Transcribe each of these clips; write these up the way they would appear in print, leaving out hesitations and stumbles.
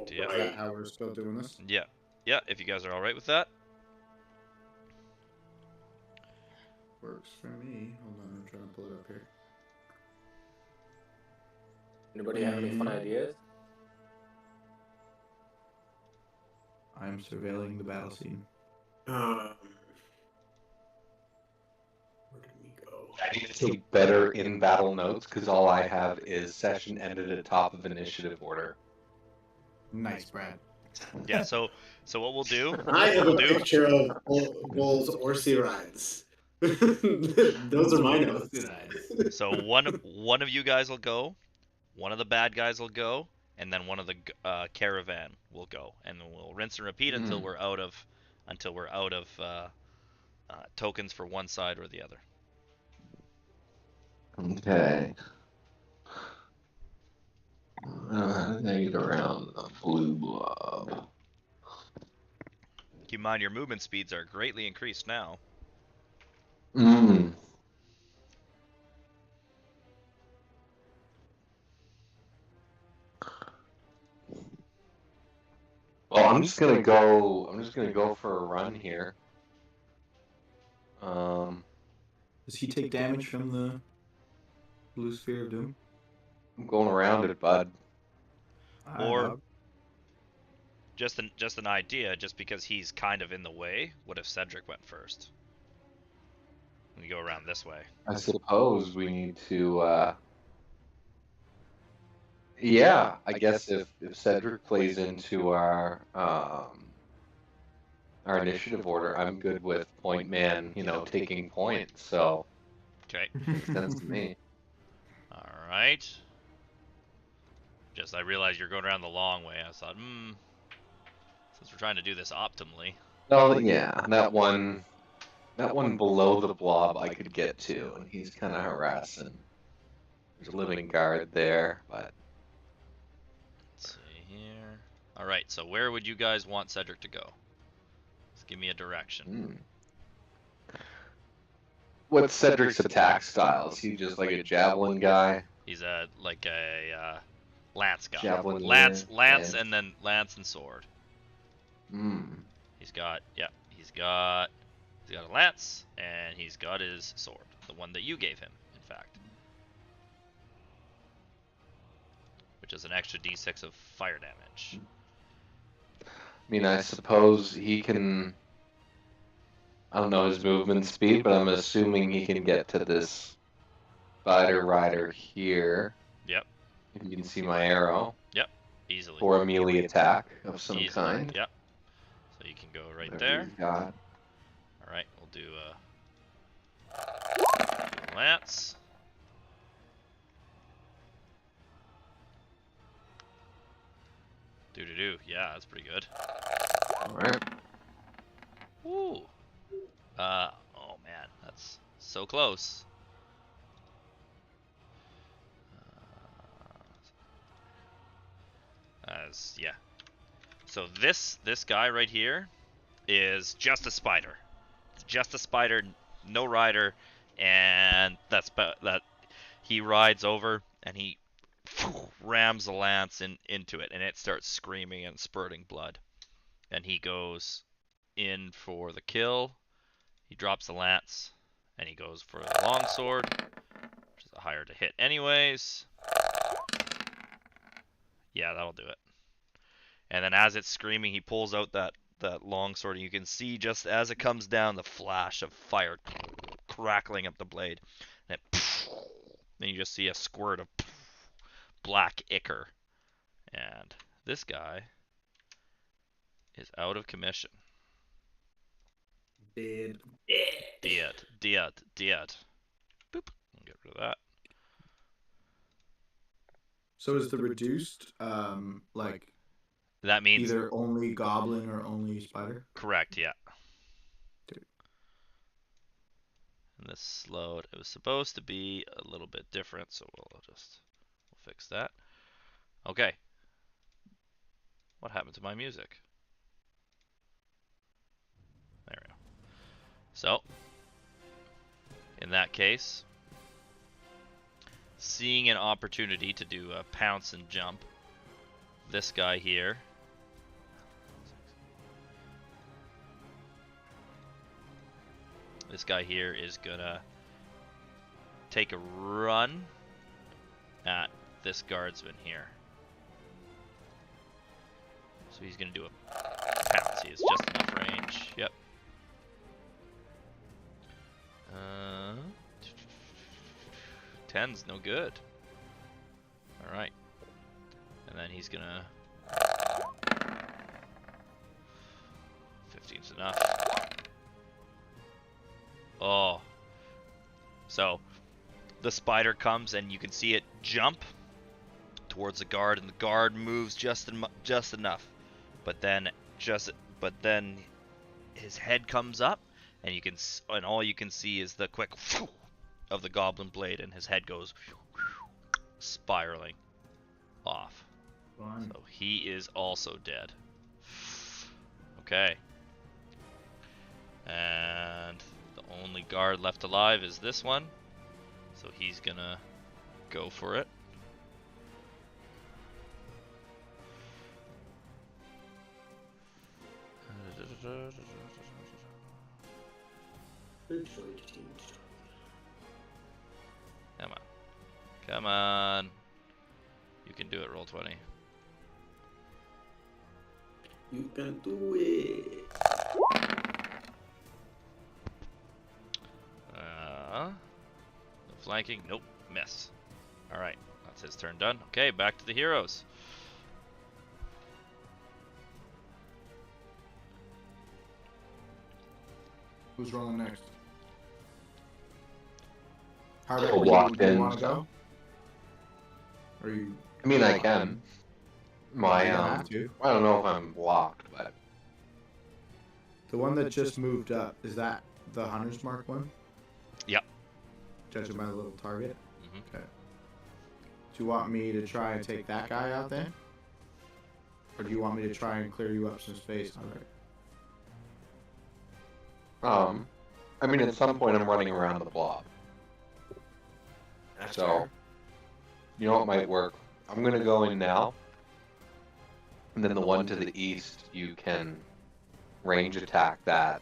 Correct, yeah. Is that how we're still doing this? Yeah. Yeah, if you guys are alright with that. Works for me. Hold on, I'm trying to pull it up here. Anybody have any fun ideas? I'm surveilling the battle scene. Where did we go? I need to take better in-battle notes because all I have is session ended at top of initiative order. Nice, Brad. Yeah, so what we'll do... I have a picture of Bull's Orsi rides. Those are my notes. So one of you guys will go, one of the bad guys will go, and then one of the caravan will go, and we'll rinse and repeat until we're out of tokens for one side or the other. Okay. I get around the blue blob. Keep in mind your movement speeds are greatly increased now. Well, I'm just gonna go for a run here. Does he take damage from the blue sphere of doom? I'm going around it, bud. Or just an idea, just because he's kind of in the way. What if Cedric went first? We go around this way. I suppose we need to. Yeah, I guess if Cedric plays into our initiative order, I'm good with point man, taking points. So. Okay. Makes sense to me. All right. I realized you're going around the long way. I thought, since we're trying to do this optimally. Oh yeah, that one below the blob I could get to, and he's kind of harassing. There's a living guard there, but. Let's see here. All right, so where would you guys want Cedric to go? Just give me a direction. What's Cedric's attack style? Is he just like a javelin guy? He's a lance guy. Javelin lance, and then lance and sword. He's got a lance, and he's got his sword, the one that you gave him, in fact, which is an extra d6 of fire damage. I mean, I suppose he can. I don't know his movement speed, but I'm assuming he can get to this spider rider here. Yep. If you can see my arrow. Yep. Easily. For a melee attack of some kind. Yep. So you can go right there. All right, we'll do lance. Do. Yeah, that's pretty good. All right. Ooh. Oh man, that's so close. Yeah. So this guy right here is just a spider. It's just a spider, no rider, and that he rides over and he rams the lance into it, and it starts screaming and spurting blood. And he goes in for the kill. He drops the lance, and he goes for the longsword, which is a higher to hit anyways. Yeah, that'll do it. And then as it's screaming, he pulls out that longsword, and you can see just as it comes down, the flash of fire crackling up the blade. And then you just see a squirt of black ichor. And this guy is out of commission. Dead. Boop. Get rid of that. So is the reduced, like... That means... either only goblin or only spider? Correct, yeah. Dude. And this slowed. It was supposed to be a little bit different, so we'll fix that. Okay. What happened to my music? There we go. So, in that case, seeing an opportunity to do a pounce and jump, this guy here This guy here is gonna take a run at this guardsman here. So he's gonna do a pounce. He has just enough range. Yep. 10's no good. Alright. And then he's gonna... 15's enough. Oh. So, the spider comes and you can see it jump towards the guard, and the guard moves just enough. But then his head comes up, and all you can see is the quick of the goblin blade, and his head goes spiraling off. Fun. So he is also dead. Okay. And the only guard left alive is this one. So he's gonna go for it. Come on. Come on. You can do it, roll 20. You can do it. No flanking. Nope. Miss. Alright. That's his turn done. Okay, back to the heroes. Who's rolling next? So Harvick, walked do you in, want to so- go? Or you? I mean, I can. My You don't have to. I don't know if I'm blocked, but The one that just moved up, is that the Hunter's Mark one? Yep. Judging by the little target? Mhm. Okay. Do you want me to try and take that guy out then? Or do you want me to try and clear you up some space, Hunter? I mean, at some point I'm running around the blob. That's So, fair. you know what might work? I'm gonna go in now, and then the one to the east, you can range attack that,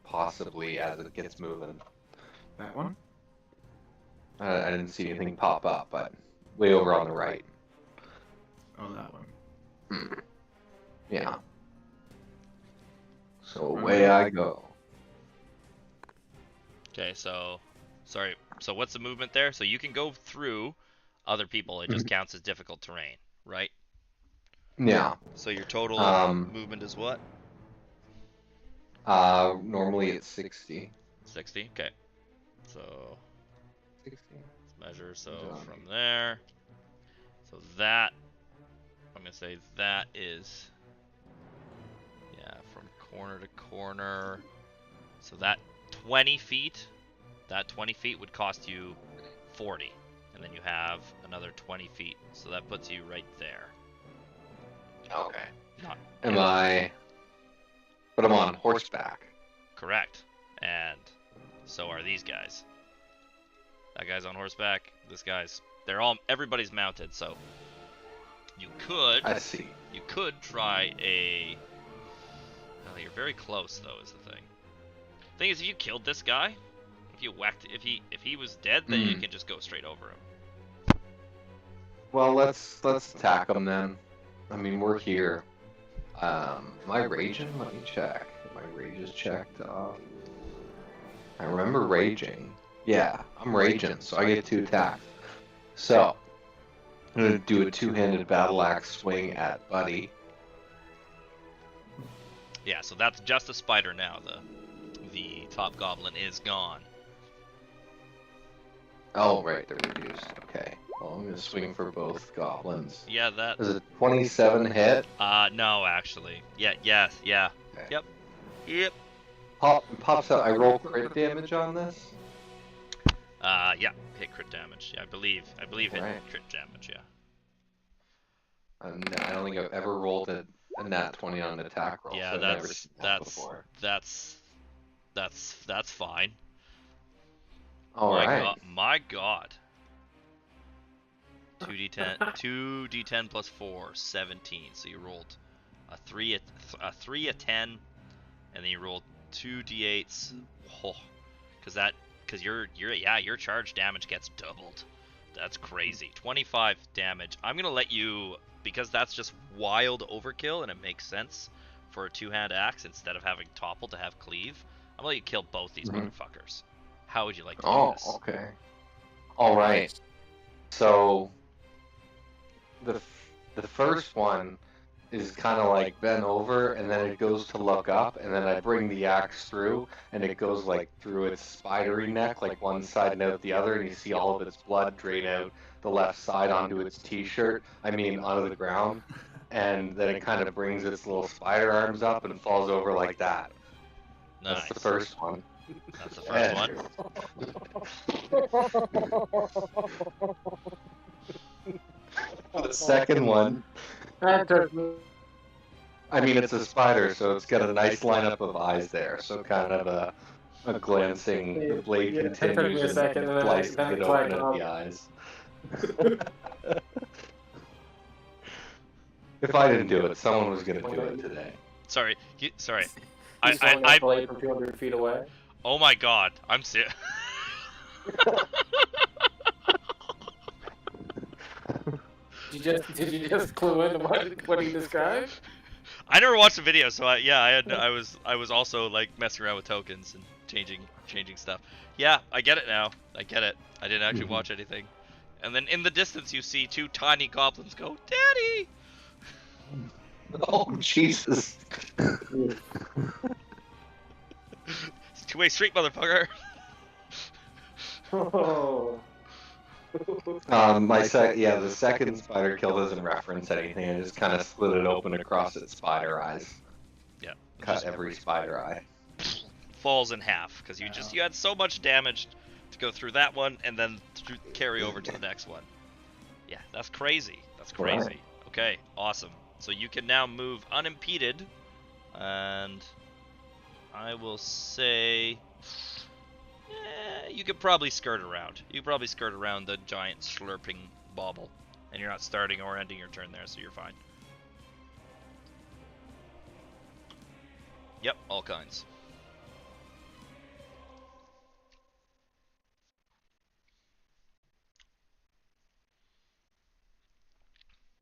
possibly as it gets moving. That one? I didn't see anything pop up, but way over on the right. Oh, that one. Yeah. So away I go. Okay, so... Sorry. So what's the movement there? So you can go through other people. It just counts as difficult terrain, right? Yeah. So your total movement is what? Normally it's 60. 60? Okay. So... 60. Let's measure. So Done. from there... So that... I'm going to say that is... Yeah, from corner to corner. So that 20 feet... That 20 feet would cost you 40. And then you have another 20 feet. So that puts you right there. Okay. Not Am I? But I'm on horseback. correct. And so are these guys. That guy's on horseback. This guy's... Everybody's mounted, so... You could... I see. You could try a... Oh, you're very close, though, is the thing. Thing is, if you killed this guy... If you whacked... If he was dead, then you can just go straight over him. Well, let's attack them then. I mean, we're here. Am I raging? Let me check. My rage is checked off. I remember raging. Yeah, I'm raging, so I get 2 attacks. So, I'm gonna do a 2-handed battle axe swing at Buddy. Yeah, so that's just a spider now. The top goblin is gone. Oh, right, they're reduced. Okay. Well, I'm gonna swing for both goblins. Yeah, that... Is it 27 hit? No, actually. Yeah, yes, yeah. Okay. Yep. Yep. Pops out. I roll crit damage on this. Yeah, hit crit damage. Yeah, I believe hit Right. crit damage, yeah. I don't think I've ever rolled a nat 20 on an attack roll. Yeah, so I've never seen that before. That's fine. All right. My god. 2d10 2d10 plus 4, 17. So you rolled a 3 a 10 and then you rolled 2d8s. Oh, because your charge damage gets doubled. That's crazy. 25 damage. I'm gonna let you, because that's just wild overkill and it makes sense for a two-hand axe instead of having topple to have cleave. I'm gonna let you kill both these motherfuckers. How would you like to do this? Okay. All right. So the first one is kind of like bent over, and then it goes to look up, and then I bring the axe through, and it goes like through its spidery neck, like one side and out the other, and you see all of its blood drain out the left side onto its t-shirt, onto the ground, and then it kind of brings its little spider arms up and falls over like that. Nice. That's the first one. That's the first one. The second one, it's a spider, so it's got a nice lineup of eyes there, so kind of a glancing, the blade It took me continues a and second, then slices then it it's open like, at the eyes. If I didn't do it, someone was going to do it today. Sorry. Sorry. he's throwing that blade from 200 feet away. Oh my god. I'm serious. Did you just clue into what he described? I never watched the video, so I was also like messing around with tokens and changing stuff. Yeah, I get it now. I get it. I didn't actually watch anything. And then in the distance, you see two tiny goblins go, "Daddy!" Oh Jesus! It's two-way street, motherfucker. Oh. The second spider kill doesn't reference anything. I just kind of split it open across its spider eyes. Yeah. Cut every spider eye. Falls in half because you had so much damage to go through that one and then carry over to the next one. Yeah, that's crazy. That's crazy. Right. Okay, awesome. So you can now move unimpeded, and I will say you could probably skirt around. You could probably skirt around the giant slurping bauble, and you're not starting or ending your turn there, so you're fine. Yep, all kinds.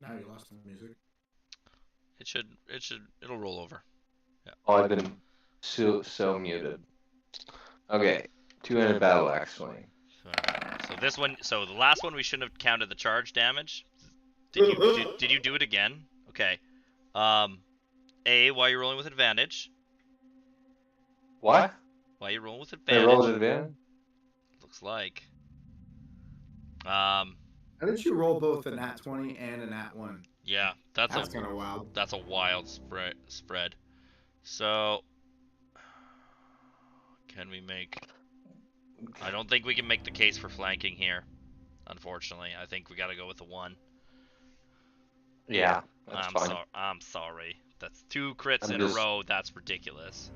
Now you lost the music. It'll roll over. Yeah. Oh, I've been so muted. Okay, 200 battle axe swing. So this one, so the last one we shouldn't have counted the charge damage. Did you do it again? Okay. A, why are you rolling with advantage? What? Why are you rolling with I advantage? rolled advantage? Looks like. How did you roll both a nat 20 and a nat 1? Yeah, That's kind of wild. That's a wild spread. So, can we make? I don't think we can make the case for flanking here. Unfortunately, I think we got to go with the 1. Yeah, that's fine. I'm sorry. That's 2 crits in a row. That's ridiculous.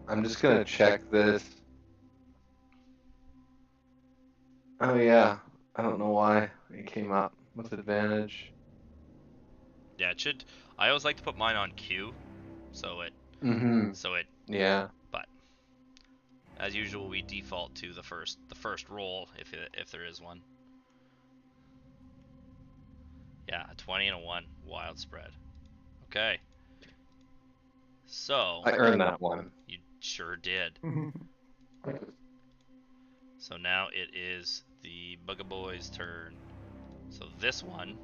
I'm just gonna check this. Oh yeah, I don't know why it came up with advantage. Yeah, it should. I always like to put mine on Q, so it. Yeah. But as usual, we default to the first roll if there is one. Yeah, a 20 and a 1, wild spread. Okay. So. I earned that one. You sure did. So now it is the Bugaboy's turn. So this one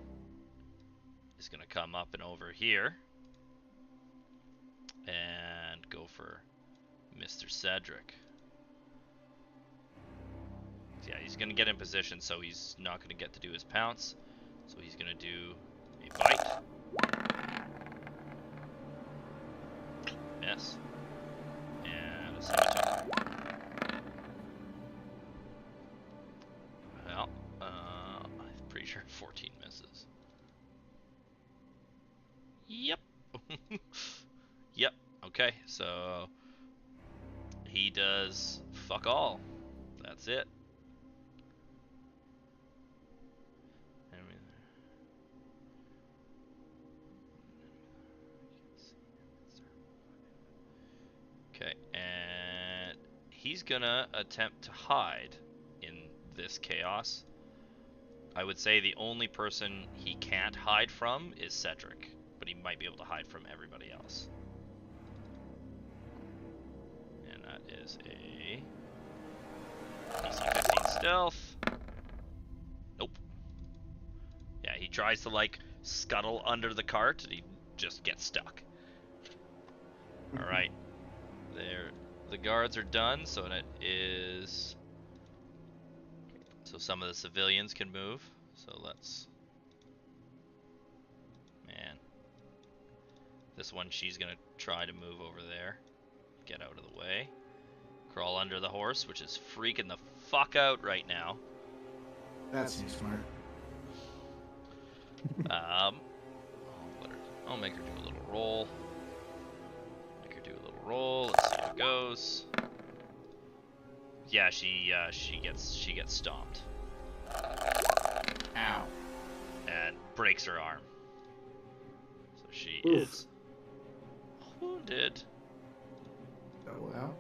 is gonna come up and over here and go for Mr. Cedric. Yeah, he's gonna get in position, so he's not gonna get to do his pounce. So he's gonna do a bite. Miss. And a scimitar. Well, I'm pretty sure 14 misses. Yep. Yep. Okay, so he does fuck all. That's it. Okay, and he's gonna attempt to hide in this chaos. I would say the only person he can't hide from is Cedric, but he might be able to hide from everybody else. And that is a DC 15 stealth. Nope. Yeah, he tries to like scuttle under the cart and he just gets stuck. Alright. There, the guards are done, so it is... So some of the civilians can move. So let's... Man. This one, she's gonna try to move over there. Get out of the way. Crawl under the horse, which is freaking the fuck out right now. That seems smart. I'll make her do a little roll. Let's see how it goes. Yeah, she gets stomped. Ow. And breaks her arm. So she Oof. is wounded. Oh well.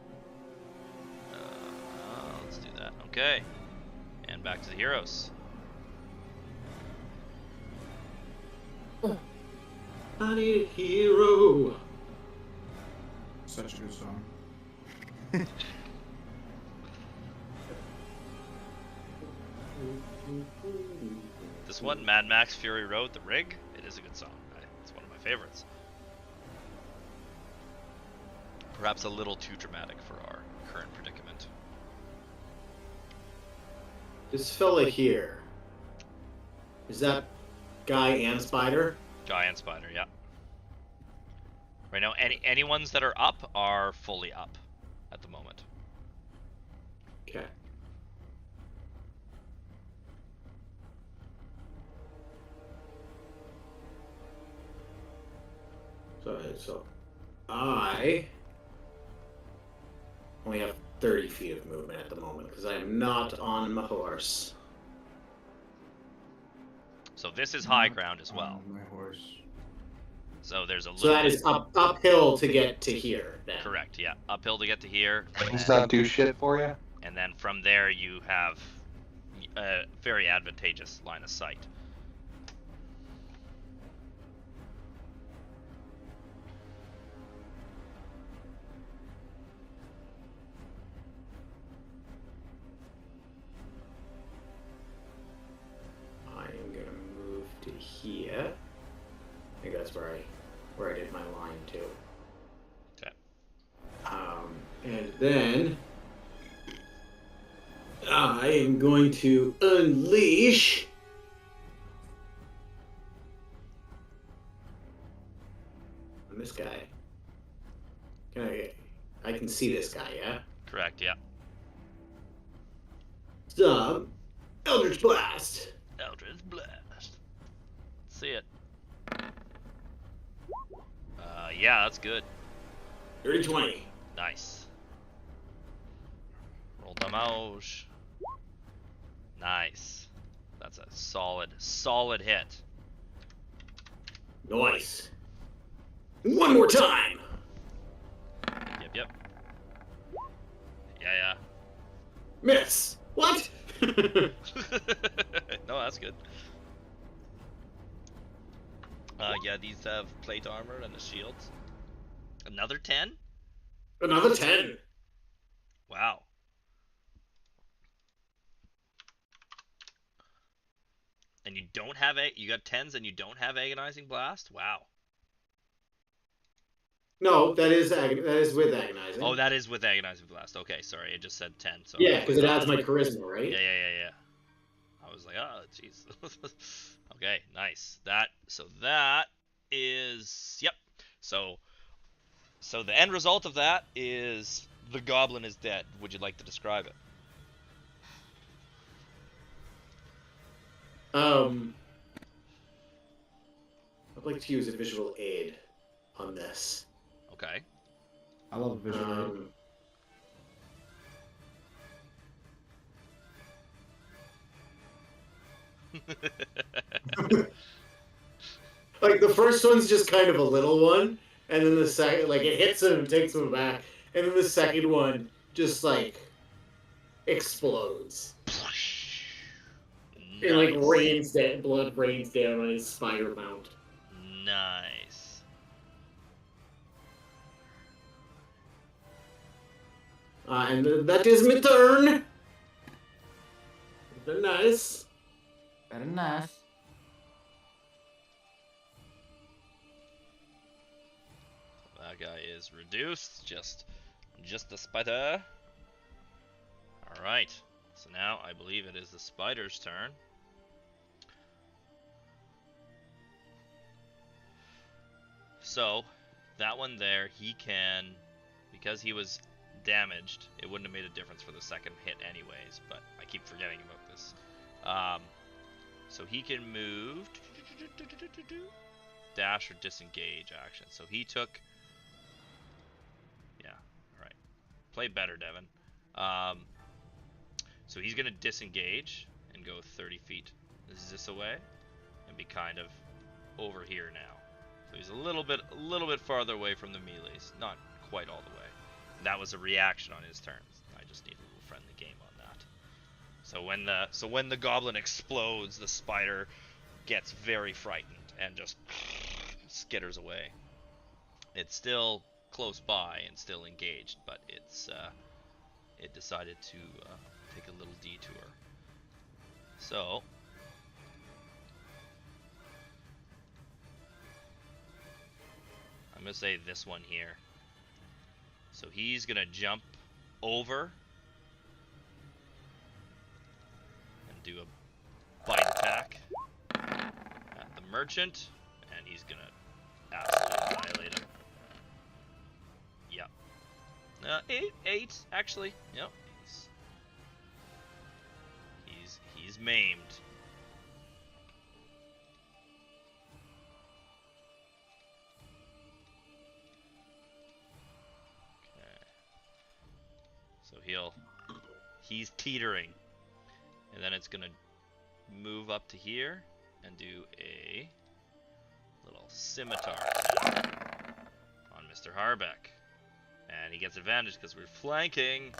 Let's do that. Okay. And back to the heroes. I need a hero. Such a good song. This one, Mad Max Fury Road, The Rig, it is a good song. It's one of my favorites. Perhaps a little too dramatic for our current predicament. This fella here. Is that guy and spider? Guy and Spider, yeah. Right now, any ones that are up are fully up at the moment. Okay. So I only have 30 feet of movement at the moment because I am not on my horse. So this is high ground as well. My horse. So there's a little So that bit, is uphill to get to here. Then. correct, yeah. Uphill to get to here. It's not do shit for you. And then from there you have a very advantageous line of sight. I'm gonna move to here. I think that's where I did my line too. Okay. And then I am going to unleash on this guy. I can see this guy, yeah? Correct, yeah. Stop. Eldritch Blast. Eldritch Blast. Let's see it. Yeah, that's good. 30-20. Nice. Roll damage. Nice. That's a solid hit. Nice. One more time. Yep. Yeah. Miss. What? No, that's good. Yeah, these have plate armor and a shield. Another 10? Another 10. Wow. And you don't have you got 10s and you don't have agonizing blast? Wow. No, that is with agonizing. Oh, that is with agonizing blast. Okay, sorry, it just said 10. So Yeah, because it adds my charisma, right? Yeah. I was like, oh, jeez. Okay, nice. That is, yep. So the end result of that is the goblin is dead. Would you like to describe it? I'd like to use a visual aid on this. Okay. I love visual. Like the first one's just kind of a little one, and then the second, like it hits him and takes him back, and then the second one just like explodes. Nice. It like rains that blood rains down on his spider mount. Nice. And that is my turn. Very nice. Very nice. That guy is reduced. Just a spider. All right. So now I believe it is the spider's turn. So that one there, he can, because he was damaged, it wouldn't have made a difference for the second hit anyways, but I keep forgetting about this. So he can move, dash or disengage action. So he took, yeah, all right. Play better, Devin. So he's gonna disengage and go 30 feet this away, and be kind of over here now. So he's a little bit farther away from the melees, not quite all the way. That was a reaction on his turn. I just need a little friendly game on that. So when the goblin explodes, the spider gets very frightened and just skitters away. It's still close by and still engaged, but it decided to take a little detour. So I'm gonna say this one here. So he's gonna jump over and do a bite attack at the merchant, and he's gonna absolutely annihilate him. Yep. Eight actually. Yep. He's maimed. So he's teetering, and then it's gonna move up to here and do a little scimitar attack on Mr. Harbeck, and he gets advantage because we're flanking.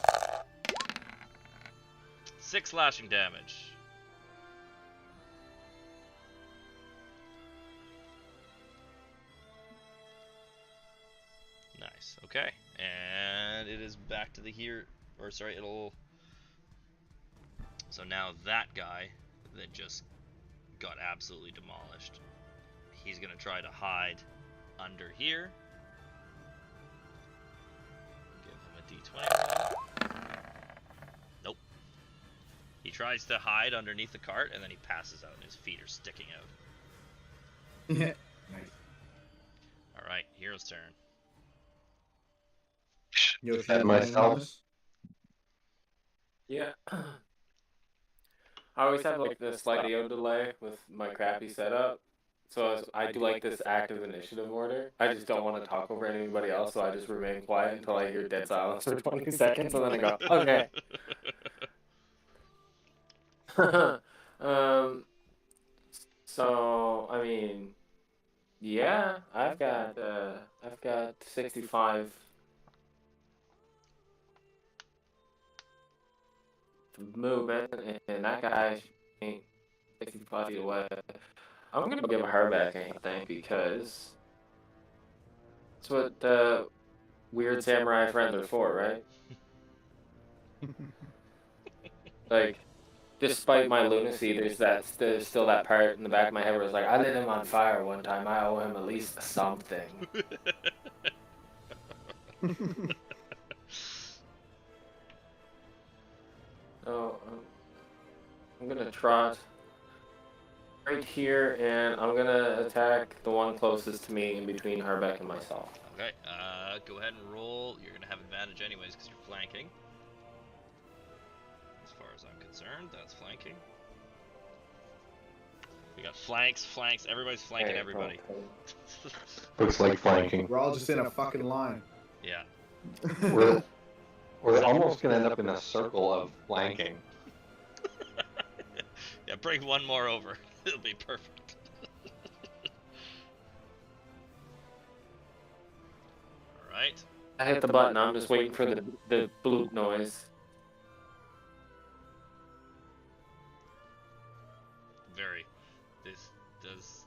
6 slashing damage. Nice. Okay, and it is back to the here. Or sorry, so now that guy that just got absolutely demolished, he's gonna try to hide under here. Give him a d20 roll. Nope. He tries to hide underneath the cart, and then he passes out, and his feet are sticking out. Nice. Alright, hero's turn. Yoshi, Defend myself. Yeah. I always have like this slight audio delay with my crappy setup. So I do like this active initiative order. I just don't want to talk over anybody else, so I just remain quiet until I hear dead silence for 20 seconds, and then I go, okay. So I mean, yeah, I've got 65 movement, and that guy ain't 65 feet away. I'm gonna give her back, I think, because that's what the weird samurai friends are for, right? Like, despite my lunacy, there's still that part in the back of my head where it's like, I lit him on fire one time. I owe him at least something. So I'm gonna trot right here, and I'm gonna attack the one closest to me in between Harbeck and myself. Okay, go ahead and roll. You're gonna have advantage anyways because you're flanking. As far as I'm concerned, that's flanking. We got flanks. Everybody's flanking everybody. Okay. Looks like flanking. We're all just in a fucking line. Yeah. We're almost gonna end up in a circle of flanking. Yeah, bring one more over. It'll be perfect. Alright. I hit the button. I'm just waiting for the bloop noise. Very. This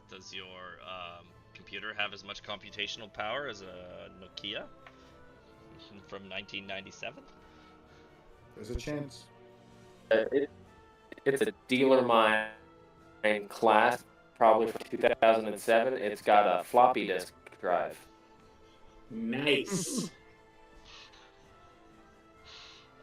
does your computer have as much computational power as a Nokia from 1997? There's a chance. It's a dealer mine class, probably from 2007. It's got a floppy disk drive. Nice.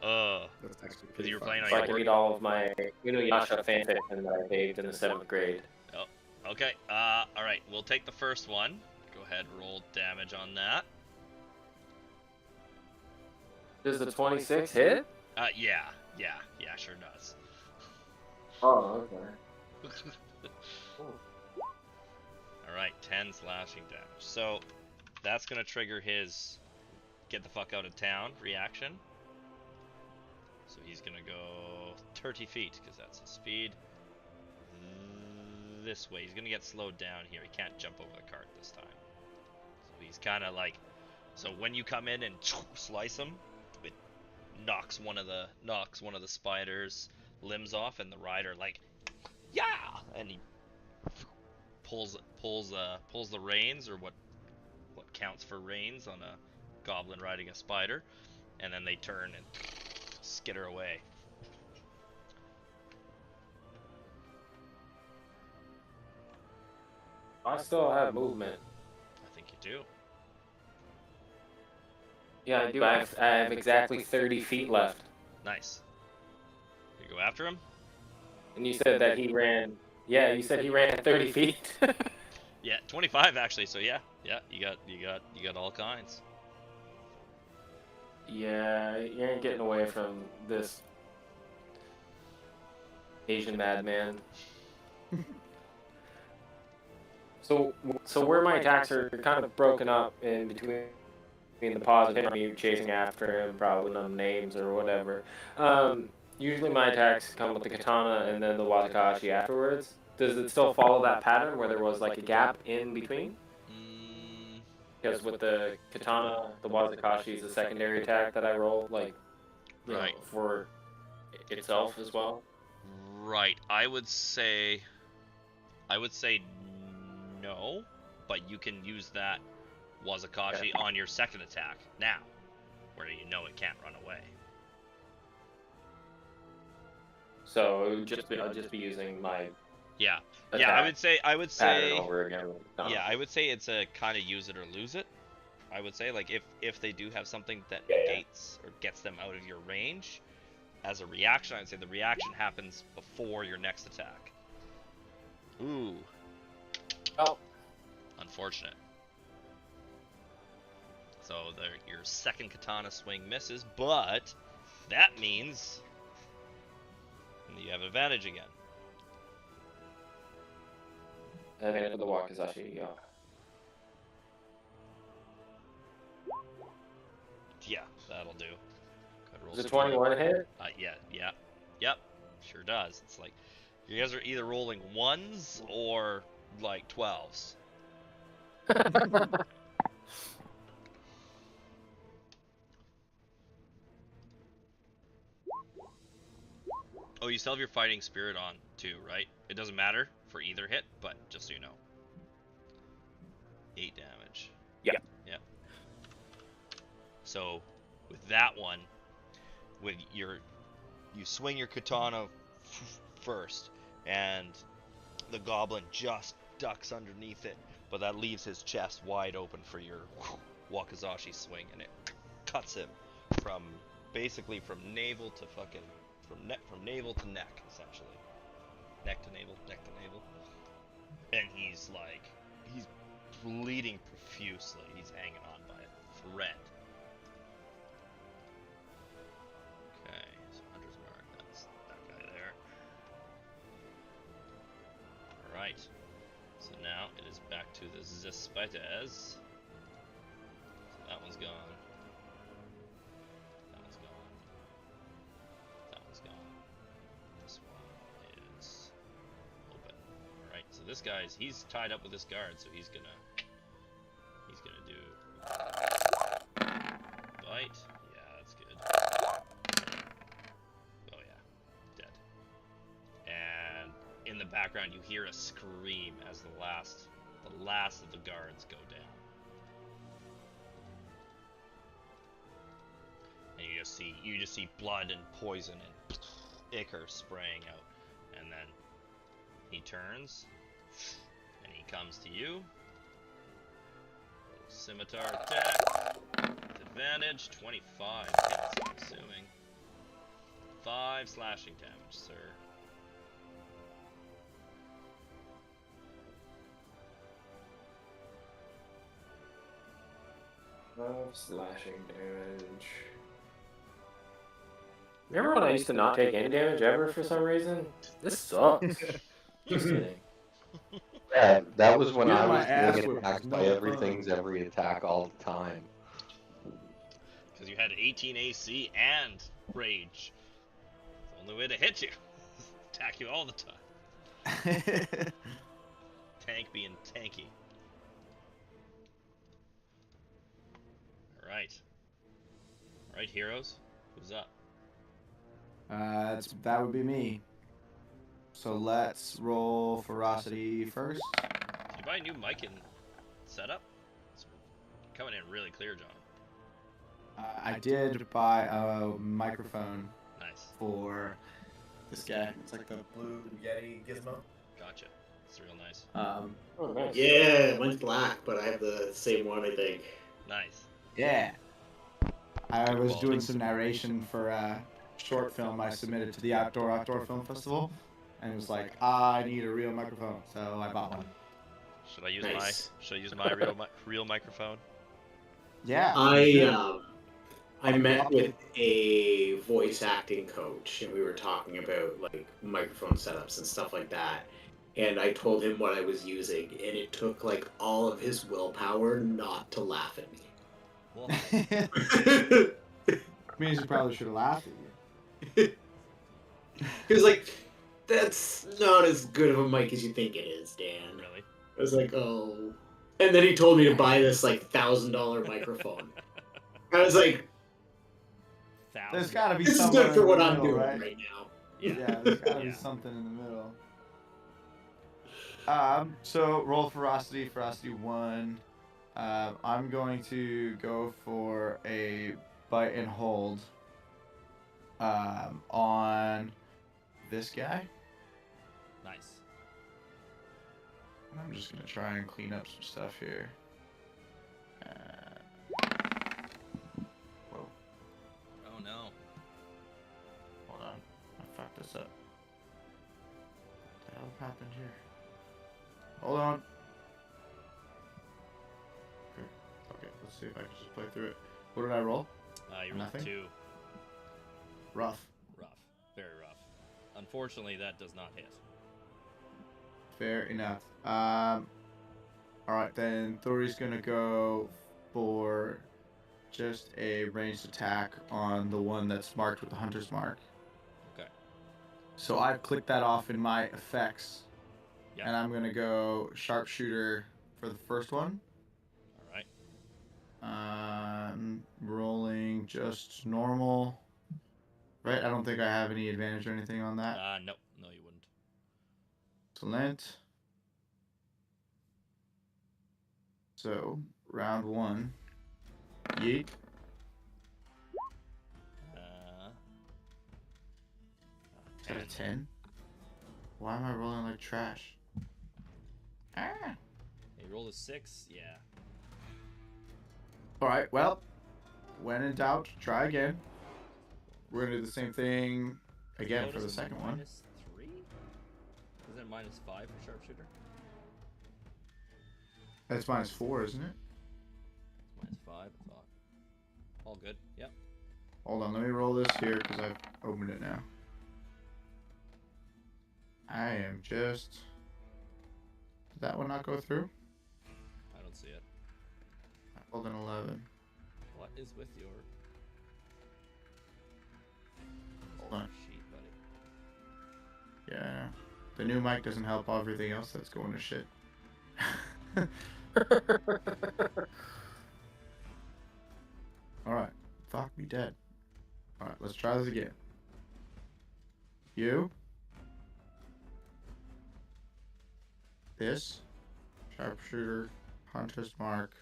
That's actually Because pretty you were fun. playing on So I your can board. read all of my Inuyasha fanfiction that I made in the 7th grade. Oh, okay. All right. We'll take the first one. Go ahead, roll damage on that. Does the 26 hit? Yeah, sure does. Oh, okay. All right, 10 slashing damage. So that's gonna trigger his get the fuck out of town reaction. So he's gonna go 30 feet because that's his speed. This way, he's gonna get slowed down here. He can't jump over the cart this time. So he's kind of like, so when you come in and slice him, it knocks one of the spider's limbs off, and the rider like, yeah, and he pulls the reins, or what counts for reins on a goblin riding a spider, and then they turn and skitter away. I still have movement. I think you do. Yeah, I do. I have exactly 30 feet left. Nice. You go after him? And you said that he ran. Yeah, you said he ran 30 feet. Yeah, 25 actually. So yeah, you got all kinds. Yeah, you ain't getting away from this Asian madman. So where my attacks are kind of broken up in between the pause of him me chasing after him, probably none names or whatever. Usually my attacks come with the katana and then the wazakashi afterwards. Does it still follow that pattern where there was like a gap in between? Because with the katana, the wazakashi is a secondary attack that I roll, like, you know, for itself as well. Right. I would say no, but you can use that wazakashi on your second attack now, where you know it can't run away. So it would I'll just be using my I would say over again. Yeah, I would say it's a kind of use it or lose it. I would say, like, if they do have something that negates or gets them out of your range as a reaction, I'd say the reaction happens before your next attack. Ooh. Oh. Unfortunate. So your second katana swing misses, but that means you have advantage again. Advantage for the wakizashi, yeah. Yeah, that'll do. Does a 21 hit? Yep, sure does. It's like you guys are either rolling ones or like 12s. Oh, you still have your fighting spirit on too, right? It doesn't matter for either hit, but just so you know. 8 damage. Yeah. So with that one, when you swing your katana first, and the goblin just ducks underneath it, but that leaves his chest wide open for your wakizashi swing, and it cuts him from basically from navel to fucking from navel to neck, essentially. Neck to navel, and he's bleeding profusely. He's hanging on by a thread. Okay, so Hunter's Mark, that's that guy there. Alright, so now it is back to the spiders. So that one's gone. That one's gone. That one's gone. This one is open. Alright, so this guy's, he's tied up with this guard, so he's gonna do background, you hear a scream as the last of the guards go down. And you just see blood and poison and ichor spraying out. And then he turns and he comes to you. Scimitar attack. With advantage, 25 hits, I'm assuming. 5 slashing damage, sir. Slashing damage. Remember when I used to not take any damage ever for some reason? This sucks. Just kidding. Yeah, that was when Getting I my was ass getting whipped attacked was by no everything's every attack all the time. Because you had 18 AC and rage. It's the only way to hit you. Attack you all the time. Tank being tanky. Alright. Alright, heroes. Who's up? That would be me. So let's roll ferocity first. Did you buy a new mic and setup? It's coming in really clear, John. I did buy a microphone Nice. for this guy. It's like the blue Yeti gizmo. Gotcha. It's real nice. Oh, nice. Yeah, mine's black, but I have the same one, I think. Nice. Yeah. I Good was quality. doing some narration for a short film I submitted to the Outdoor Film Festival, and it was like, I need a real microphone, so I bought one. Should I use Nice. my real microphone? Yeah. you should. I met with a voice acting coach, and we were talking about like microphone setups and stuff like that. And I told him what I was using, and it took like all of his willpower not to laugh at me. Well, Means you probably should have laughed at you. He was like, "That's not as good of a mic as you think it is, Dan." really? I was like, "Oh," and then he told me to buy this like $1,000 microphone. I was like, There's gotta be "This is somewhere good for in what the I'm middle, doing right? right now." Yeah, there's gotta be Yeah. something in the middle. So roll ferocity 1. I'm going to go for a bite and hold on this guy. Nice. And I'm just gonna try and clean up some stuff here. Whoa, Oh no. hold on. I fucked this up. What the hell happened here? Hold on. Okay, let's see if I can just play through it. What did I roll? You rolled Nothing? 2. Rough. Rough. Very rough. Unfortunately, that does not hit. Fair enough. Alright, then Thori's gonna go for just a ranged attack on the one that's marked with the hunter's mark. Okay. So I've clicked that off in my effects. Yep. And I'm gonna go sharpshooter for the first one. Alright. Rolling just normal. Right, I don't think I have any advantage or anything on that. Nope. No, you wouldn't. Excellent. So, round 1. Yeet. Is that a 10? Why am I rolling like trash? Ah. Hey, roll a 6? Yeah. Alright, well, when in doubt, try again. We're gonna do the same thing again for the second one. -3? Isn't it -5 for sharpshooter? That's -4, isn't it? It's -5, I thought. All good. Yep. Hold on, let me roll this here because I've opened it now. I am just... Did that one not go through? I don't see it. I rolled an 11. What is with your Hold on. sheet, buddy? Yeah, I know. The new mic doesn't help everything else that's going to shit. Alright. Fuck me dead. Alright, let's try this again. You? this. Sharpshooter, Hunter's Mark,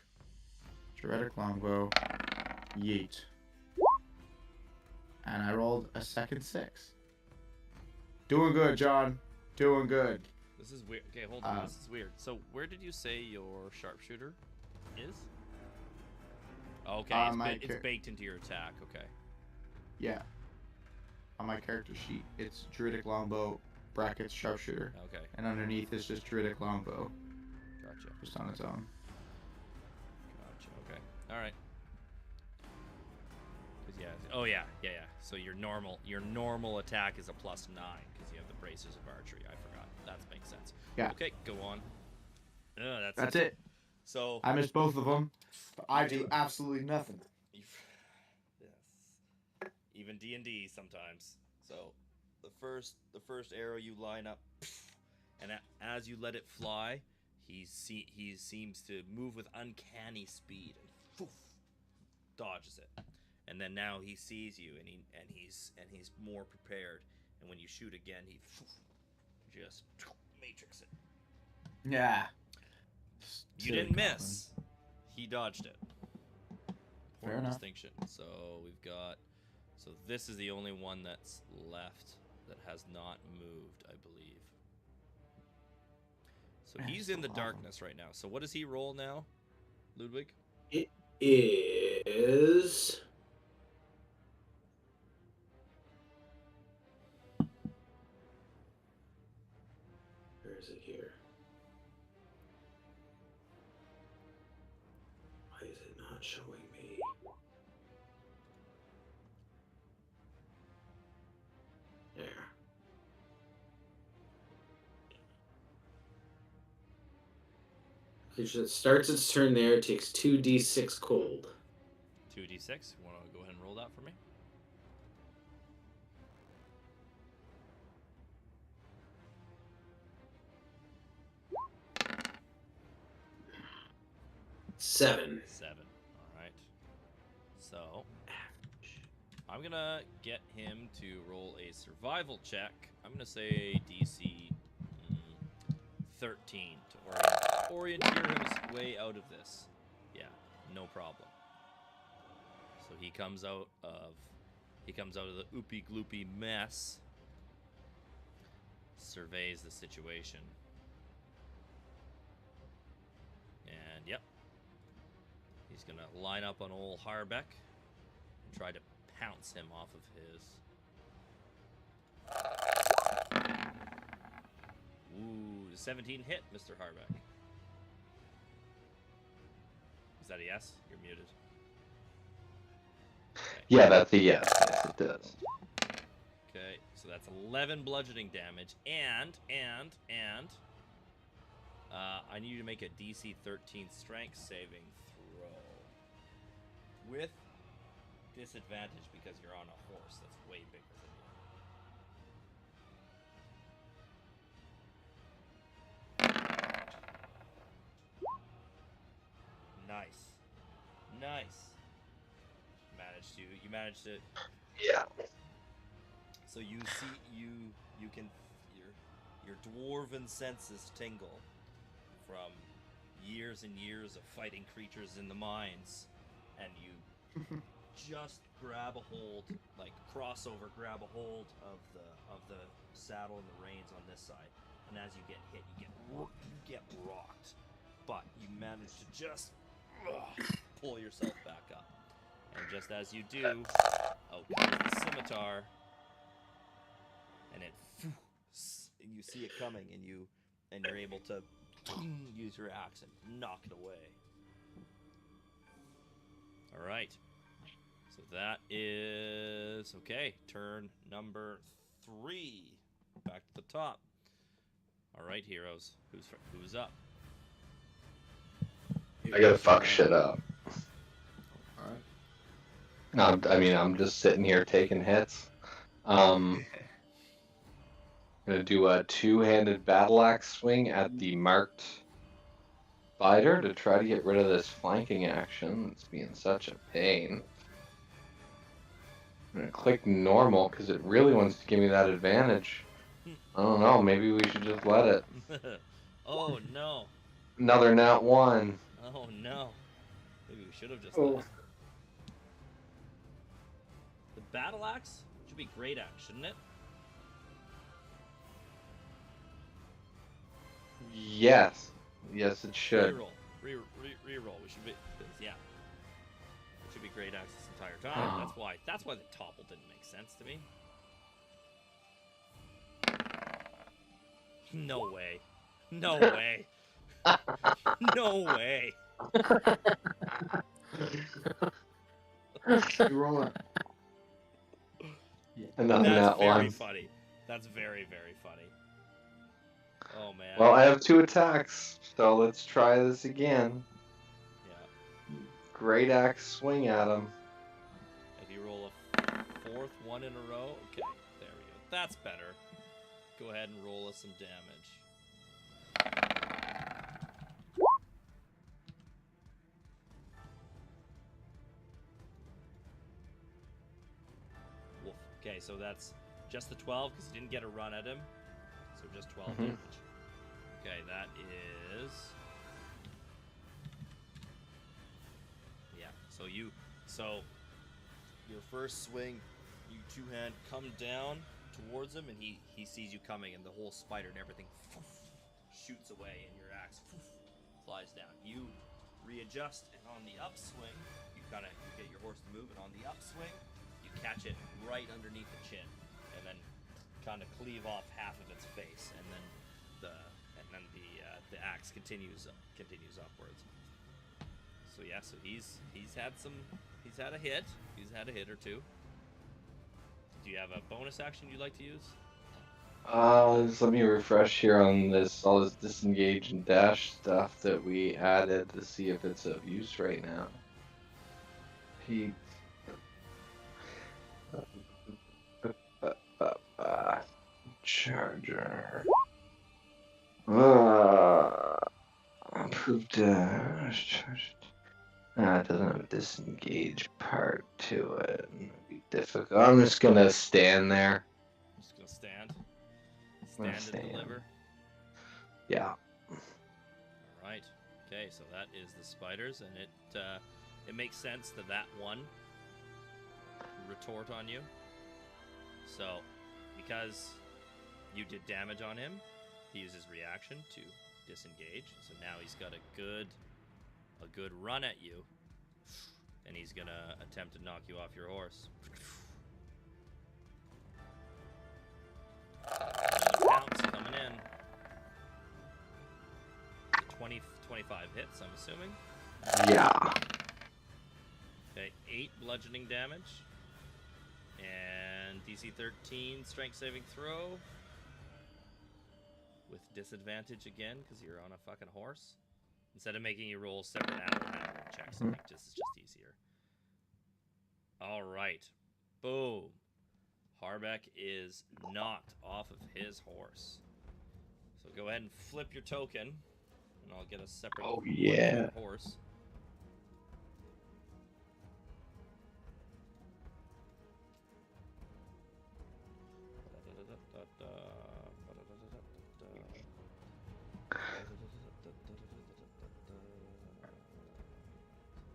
Druidic Longbow, Yeet. And I rolled a second 6. Doing good, John. Doing good. This is weird. Okay, hold on. This is weird. So where did you say your sharpshooter is? Okay, it's baked into your attack. Okay. Yeah. On my character sheet, it's Druidic Longbow, brackets Sharpshooter. Okay. And underneath is just Druidic Longbow. Gotcha. Just on its own. Gotcha. Okay. All right. Yeah. Oh yeah. So your normal attack is a +9 because you have the bracers of archery. I forgot. That makes sense. Yeah. Okay, go on. That's it. So I missed both of them, but I do absolutely nothing. Yes. Even D&D sometimes. So the first arrow you line up, and as you let it fly, he seems to move with uncanny speed and dodges it. And then now he sees you, and he's more prepared. And when you shoot again, he just matrix it. Yeah. You didn't miss. He dodged it. Fair enough. Distinction. So we've got. So this is the only one that's left that has not moved, I believe. So he's in the darkness right now. So what does he roll now, Ludwig? It is. Where is it here? Why is it not showing me? There. Creature that starts its turn there takes 2d6 cold. 2d6. You want to go ahead and roll that for me? Seven. All right. So I'm gonna get him to roll a survival check. I'm gonna say DC 13 to orienteer his way out of this. Yeah, no problem. So he comes out of the oopy gloopy mess. Surveys the situation. And yep. He's gonna line up on old Harbeck and try to pounce him off of his. Ooh, 17 hit, Mr. Harbeck. Is that a yes? You're muted. Okay. Yeah, that's a yes. Yes, it does. Okay, so that's 11 bludgeoning damage, and I need you to make a DC 13 strength saving throw. With disadvantage because you're on a horse that's way bigger than you. Nice. You managed to. Yeah. So you see, you can, your dwarven senses tingle from years and years of fighting creatures in the mines, and you just grab a hold, like crossover, grab a hold of the saddle and the reins on this side, and as you get hit, you get rocked, but you manage to just pull yourself back up, and just as you do, out comes the scimitar, and you see it coming, and you're able to use your axe and knock it away. All right. So that is okay. Turn number 3. Back to the top. All right, heroes. Who's up? I gotta fuck shit up. All right. No, I mean, I'm just sitting here taking hits. I'm gonna do a two-handed battle axe swing at the marked fighter to try to get rid of this flanking action. It's being such a pain. I'm gonna click normal because it really wants to give me that advantage. I don't know, maybe we should just let it. Oh no. Another nat 1. Oh no. Maybe we should have just Oh. let it. The battle axe should be great axe, shouldn't it? Yes. Yes, it should. Reroll. Reroll. We should be. Yeah. It should be great axe this entire time. That's why the topple didn't make sense to me. No way. No way. No way. You roll it. Another That's nat very 1. funny. That's very, very funny. Oh man. Well, I have 2 attacks, so let's try this again. Yeah. Great axe swing at him. If you roll a 4th one in a row, okay, there we go. That's better. Go ahead and roll us some damage. Woof. Okay, so that's just the 12 because you didn't get a run at him. So just 12 damage. Okay, that is. Yeah. So your first swing, you two-hand come down towards him, and he sees you coming, and the whole spider and everything shoots away, and your axe flies down. You readjust, and on the upswing, you get your horse to move, and on the upswing, you catch it right underneath the chin, and then kind of cleave off half of its face, and then the axe continues upwards. So yeah, so he's had a hit. He's had a hit or two. Do you have a bonus action you'd like to use? Just let me refresh here on all this disengage and dash stuff that we added to see if it's of use right now. Charger. Improved dash. It doesn't have a disengage part to it. It'd be difficult. I'm just gonna stand there. Just gonna stand. Gonna Stand and stand. deliver. Yeah. Alright. Okay, so that is the spiders, and it makes sense that one retort on you. So, because you did damage on him, he uses reaction to disengage. So now he's got a good run at you, and he's gonna attempt to knock you off your horse. Counts coming in. 25 hits, I'm assuming. Yeah. Okay, 8 bludgeoning damage. And DC 13 strength saving throw. With disadvantage again, because you're on a fucking horse. Instead of making you roll separate animal checks, I think this is just easier. Alright. Boom. Harbeck is knocked off of his horse. So go ahead and flip your token, and I'll get a separate one for your horse.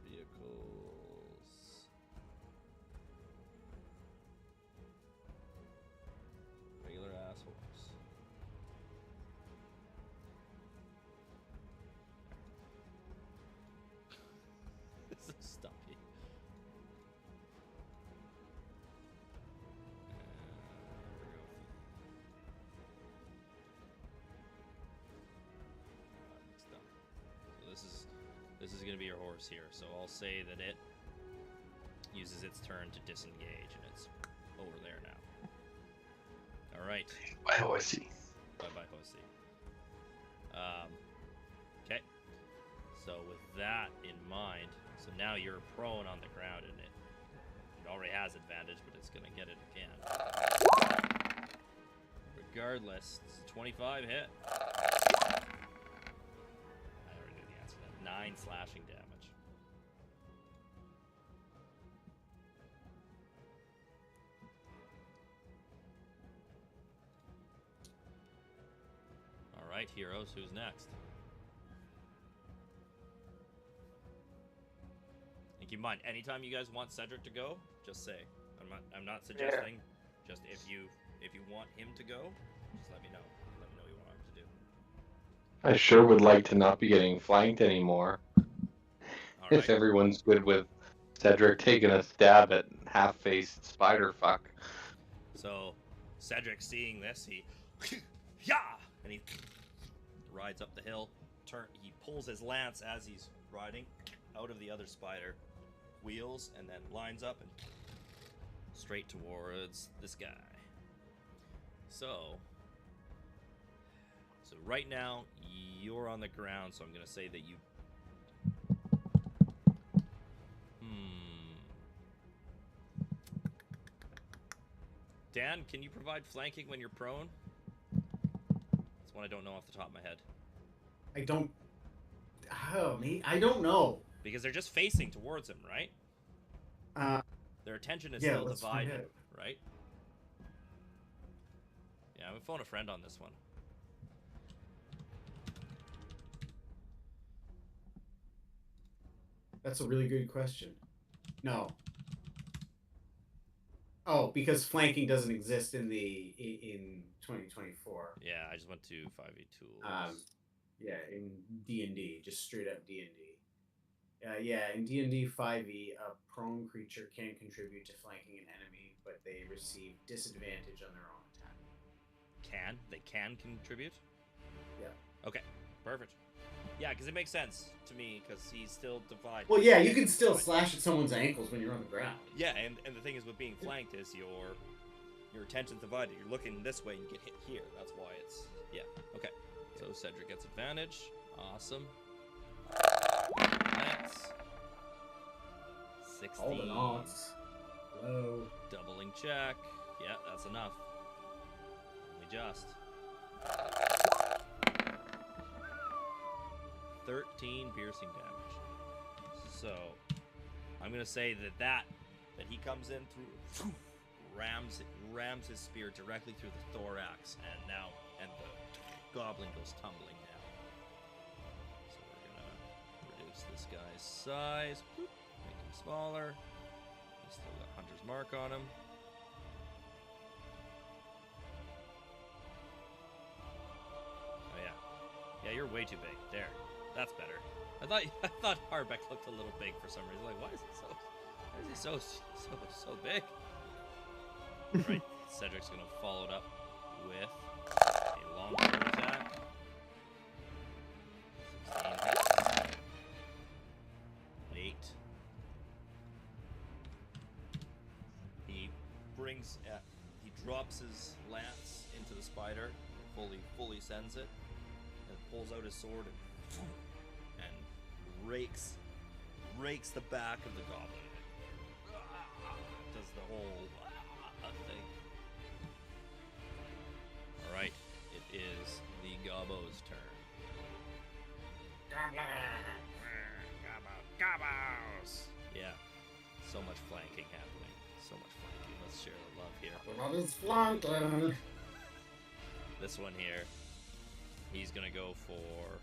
Vehicles. Regular ass horse. This is stuffy. This is going to be your horse here, so I'll say that it uses its turn to disengage, and it's over there now. All right. Bye, horsey. Bye, horsey. Okay. So with that in mind, so now you're prone on the ground, and it already has advantage, but it's going to get it again. Regardless, it's a 25 hit. I already knew the answer to that. 9 slashing damage. right, heroes, who's next? And keep in mind, anytime you guys want Cedric to go, just say. I'm not suggesting. Just if you want him to go, just let me know. Let me know what you want him to do. I sure would like to not be getting flanked anymore. All If right. everyone's good with Cedric taking a stab at half-faced spider fuck. So Cedric, seeing this, he yeah, and he rides up the hill. He pulls his lance as he's riding out of the other spider, wheels, and then lines up and straight towards this guy. So right now you're on the ground, so I'm gonna say that you. Dan, can you provide flanking when you're prone? That's one I don't know off the top of my head. I don't. Oh, me? I don't know. Because they're just facing towards him, right? Their attention is still divided, right? Yeah, I'm gonna phone a friend on this one. That's a really good question. No. Oh, because flanking doesn't exist in 2024. Yeah, I just went to 5e tools. Yeah, in D&D, just straight up D&D. Yeah, in D&D 5e, a prone creature can contribute to flanking an enemy, but they receive disadvantage on their own attack. They can contribute? Yeah. Okay, perfect. Yeah, because it makes sense to me, because he's still divided. Well, yeah, you can still slash at someone's ankles when you're on the ground. Yeah, and the thing is with being flanked is your attention's divided. You're looking this way and you get hit here. That's why it's... Yeah, okay. So Cedric gets advantage. Awesome. That's 16. All the knots. Low. Doubling check. Yeah, that's enough. Only just. 13 piercing damage. So, I'm gonna say that he comes in through, rams his spear directly through the thorax, and the goblin goes tumbling down. So we're gonna reduce this guy's size, make him smaller. He's still got Hunter's Mark on him. Oh yeah, you're way too big. There. That's better. I thought Harbeck looked a little big for some reason. Like, why is he so big? Right. Cedric's gonna follow it up with a long attack. 16 hits. 8. He drops his lance into the spider, fully sends it, and pulls out his sword and rakes the back of the goblin. Does the whole thing. Alright, it is the Gobbo's turn. Gobbos! Yeah, so much flanking happening. So much flanking. Let's share the love here. What is flanking? This one here, he's gonna go for...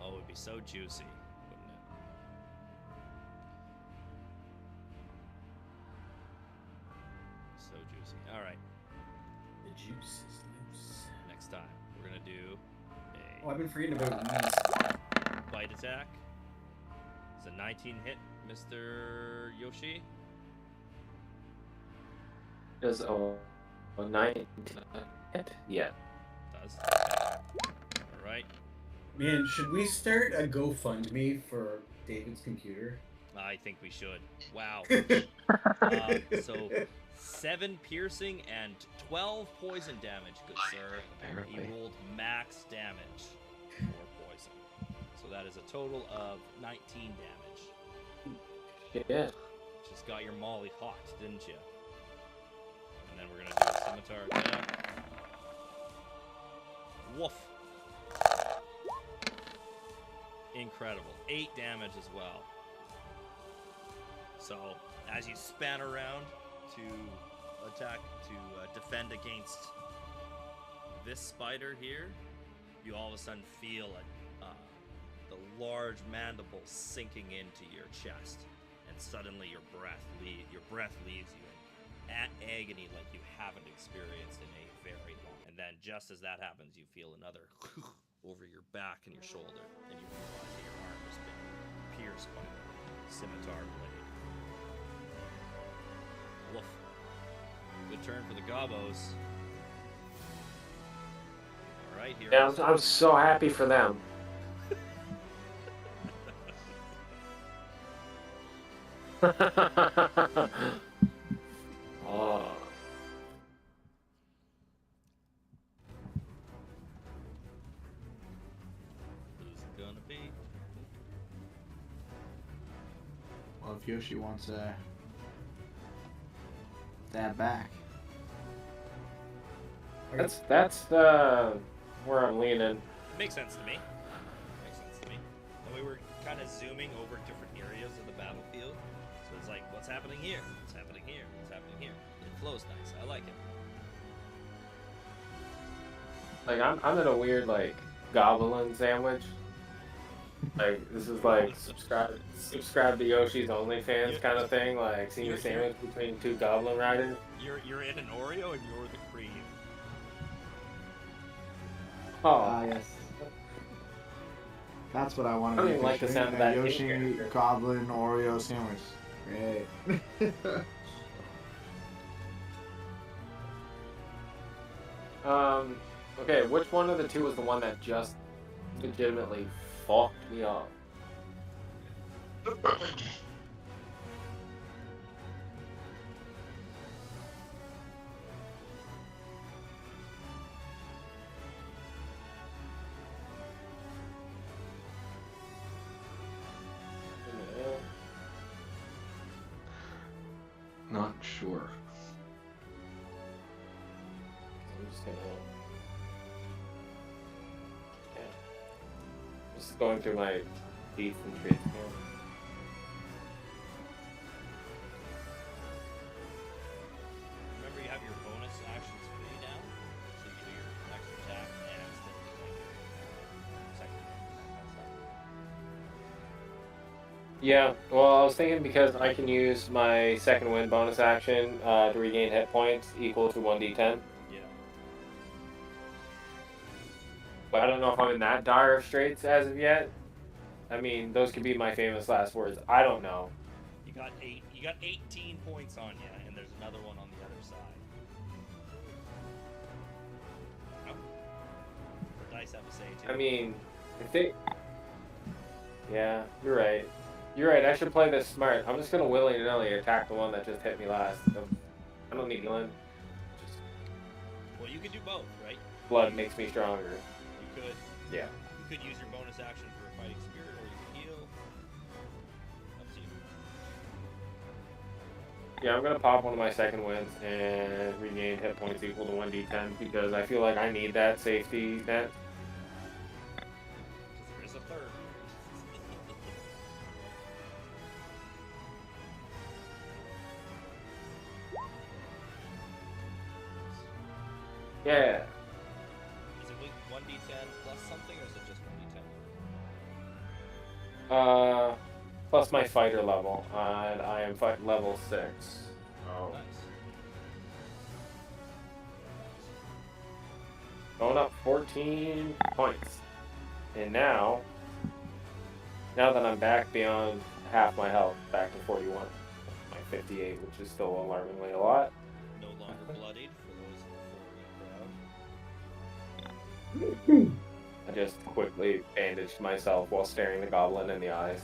Oh, it would be so juicy, wouldn't it? So juicy. Alright. The juice is loose. Next time, we're gonna do a... Oh, I've been forgetting about these. Bite attack. It's a 19 hit, Mr. Yoshi. Does a 19 hit? Yeah. Does. Alright. Man, should we start a GoFundMe for David's computer? I think we should. Wow. So 7 piercing and 12 poison damage, good sir. Apparently. He rolled max damage for poison. So that is a total of 19 damage. Yeah. Just got your molly hot, didn't you? And then we're gonna do a scimitar attack. Woof. Incredible. 8 damage as well. So, as you span around to attack, to defend against this spider here, you all of a sudden feel the large mandible sinking into your chest, and suddenly your breath leaves you in agony like you haven't experienced in a very long. And then, just as that happens, you feel another over your back and your shoulder, and you realize that your arm has been pierced by a scimitar blade. Woof. Good turn for the Gobos. Alright, here. Yeah, I'm so happy for them. Oh. Who's it gonna be? Well, if Yoshi wants that back. That's where I'm leaning. Makes sense to me. And we were kind of zooming over different areas of the battlefield. So it's like, what's happening here? What's happening here? What's happening here? It flows nice. I like it. Like I'm in a weird like goblin sandwich. Like this is like subscribe to Yoshi's OnlyFans kind of thing. Like seeing a sandwich between two goblin riders. You're in an Oreo and you're the cream. Oh, Yes. That's what I want I to don't be even like the picturing, sound of a that Yoshi character. Goblin Oreo sandwich. Great. Okay, which one of the two was the one that just legitimately fucked me up? Not sure. I'm just gonna. Yeah. Just going through my beats and traits here. Remember, you have your bonus actions free now, so you can do your extra attack and still take your second attack. Yeah, well, I was thinking because I can use my second wind bonus action to regain hit points equal to 1d10. Yeah. But I don't know if I'm in that dire of straits as of yet. I mean, those could be my famous last words. I don't know. You got 18 points on you, and there's another one on the other side. Oh. Or dice have a say too. I mean, if they... Yeah, you're right. You're right, I should play this smart. I'm just going to willy-nilly attack the one that just hit me last. I don't need healing. Just Well, you could do both, right? blood makes me stronger. You could. Yeah. You could use your bonus action for a fighting spirit, or you could heal. Up to you. Yeah, I'm going to pop one of my second wins and regain hit points equal to 1d10 because I feel like I need that safety net. Because there is a third. Yeah. Is it 1d10 plus something, or is it just 1d10? Plus my fighter level, and I am fight level 6. Oh. Nice. Going up 14 points. And now that I'm back beyond half my health, back to 41. My 58, which is still alarmingly a lot. No longer bloodied for those in the crowd. I just quickly bandaged myself while staring the goblin in the eyes.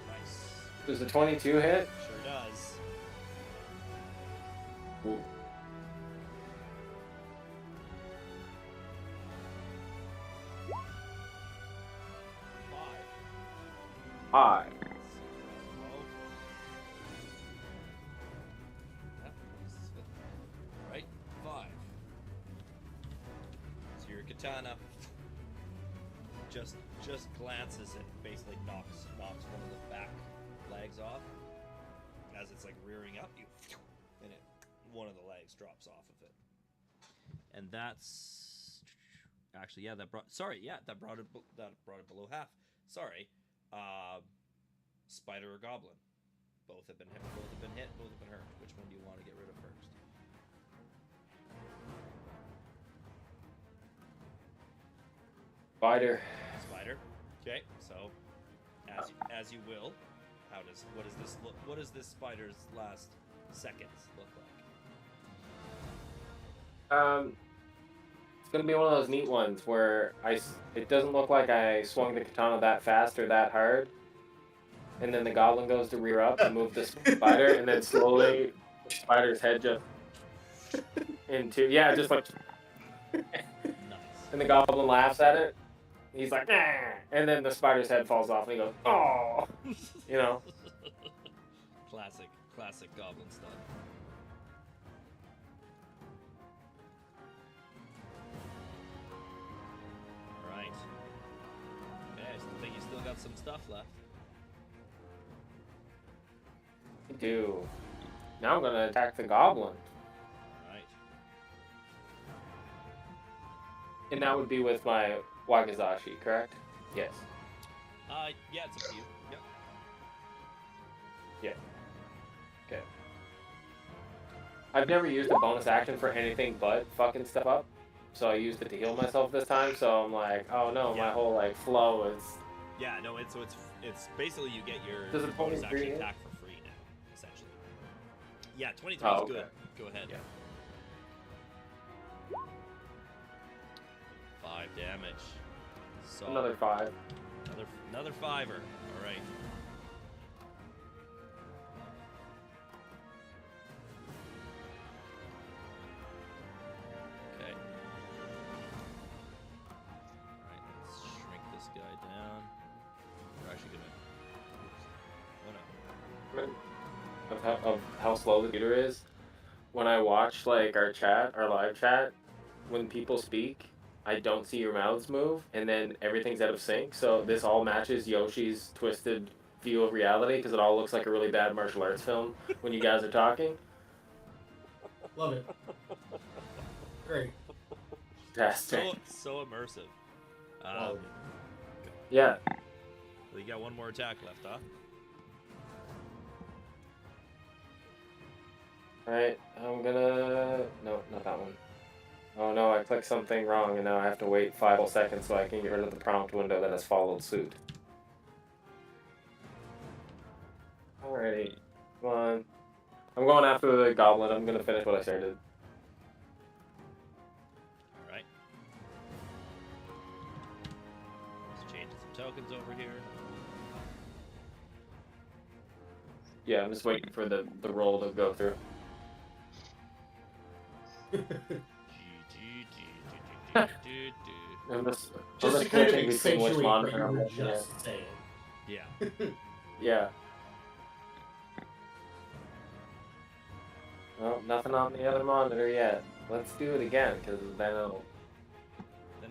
Nice. Does the 22 hit? Sure does. Ooh. Hi. Yep. katana just glances and basically knocks one of the back legs off as it's like rearing up. And one of the legs drops off of it. And that's actually that brought it below half. Sorry, spider or goblin. Both have been hit. Both have been hurt. Which one do you want to get rid of first? Spider. Spider. Okay, so as you will. What does this spider's last seconds look like? It's gonna be one of those neat ones where it doesn't look like I swung the katana that fast or that hard, and then the goblin goes to rear up to move the spider, and then slowly the spider's head just just like, Nice. and the goblin laughs at it. He's like, nah! And then the spider's head falls off, and he goes, oh, you know. Classic goblin stuff. All right. Okay, I think you still got some stuff left. I do. Now I'm gonna attack the goblin. All right. And that would be with my Wakizashi, correct? Yes. Yeah, it's up to you. Yep. Yeah. Okay. I've never used a bonus action for anything but fucking stuff up. So I used it to heal myself this time, so I'm like, oh no, my whole like flow is. Yeah, no, it's basically you get your Does it bonus bonus free action hit? attack for free now, essentially. Yeah, 23 Oh, is okay. good. Go ahead. Yeah. 5 damage. So Another 5. another fiver. All right. Okay. All right, let's shrink this guy down. We're actually gonna. Oh no. Of how slow the computer is. When I watch like our live chat, when people speak, I don't see your mouths move, and then everything's out of sync. So this all matches Yoshi's twisted view of reality because it all looks like a really bad martial arts film when you guys are talking. Love it. Great. Fantastic. So immersive. Love it. Yeah. You got one more attack left, huh? Alright, I'm gonna... No, not that one. Oh no, I clicked something wrong and now I have to wait 5 whole seconds so I can get rid of the prompt window that has followed suit. Alrighty, come on. I'm going after the goblin. I'm gonna finish what I started. Alright. Let's change some tokens over here. Yeah, I'm just waiting for the roll to go through. I'm just Just to kind of switching between which accentuate what monitor you I'm were looking at. just saying. Yeah. Yeah. Well, nothing on the other monitor yet. Let's do it again, because then it'll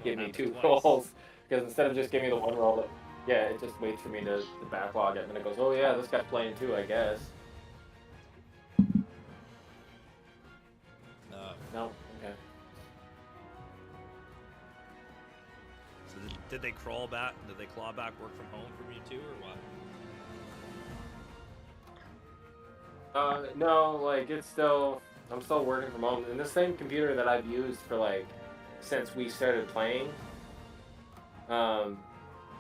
give me 2 rolls. Because instead of just giving me the 1 roll, it just waits for me to backlog it, and then it goes, oh yeah, this guy's playing too, I guess. No, okay. So did they crawl back? Did they claw back work from home from you too, or what? No, like, I'm still working from home. And the same computer that I've used for, like, since we started playing.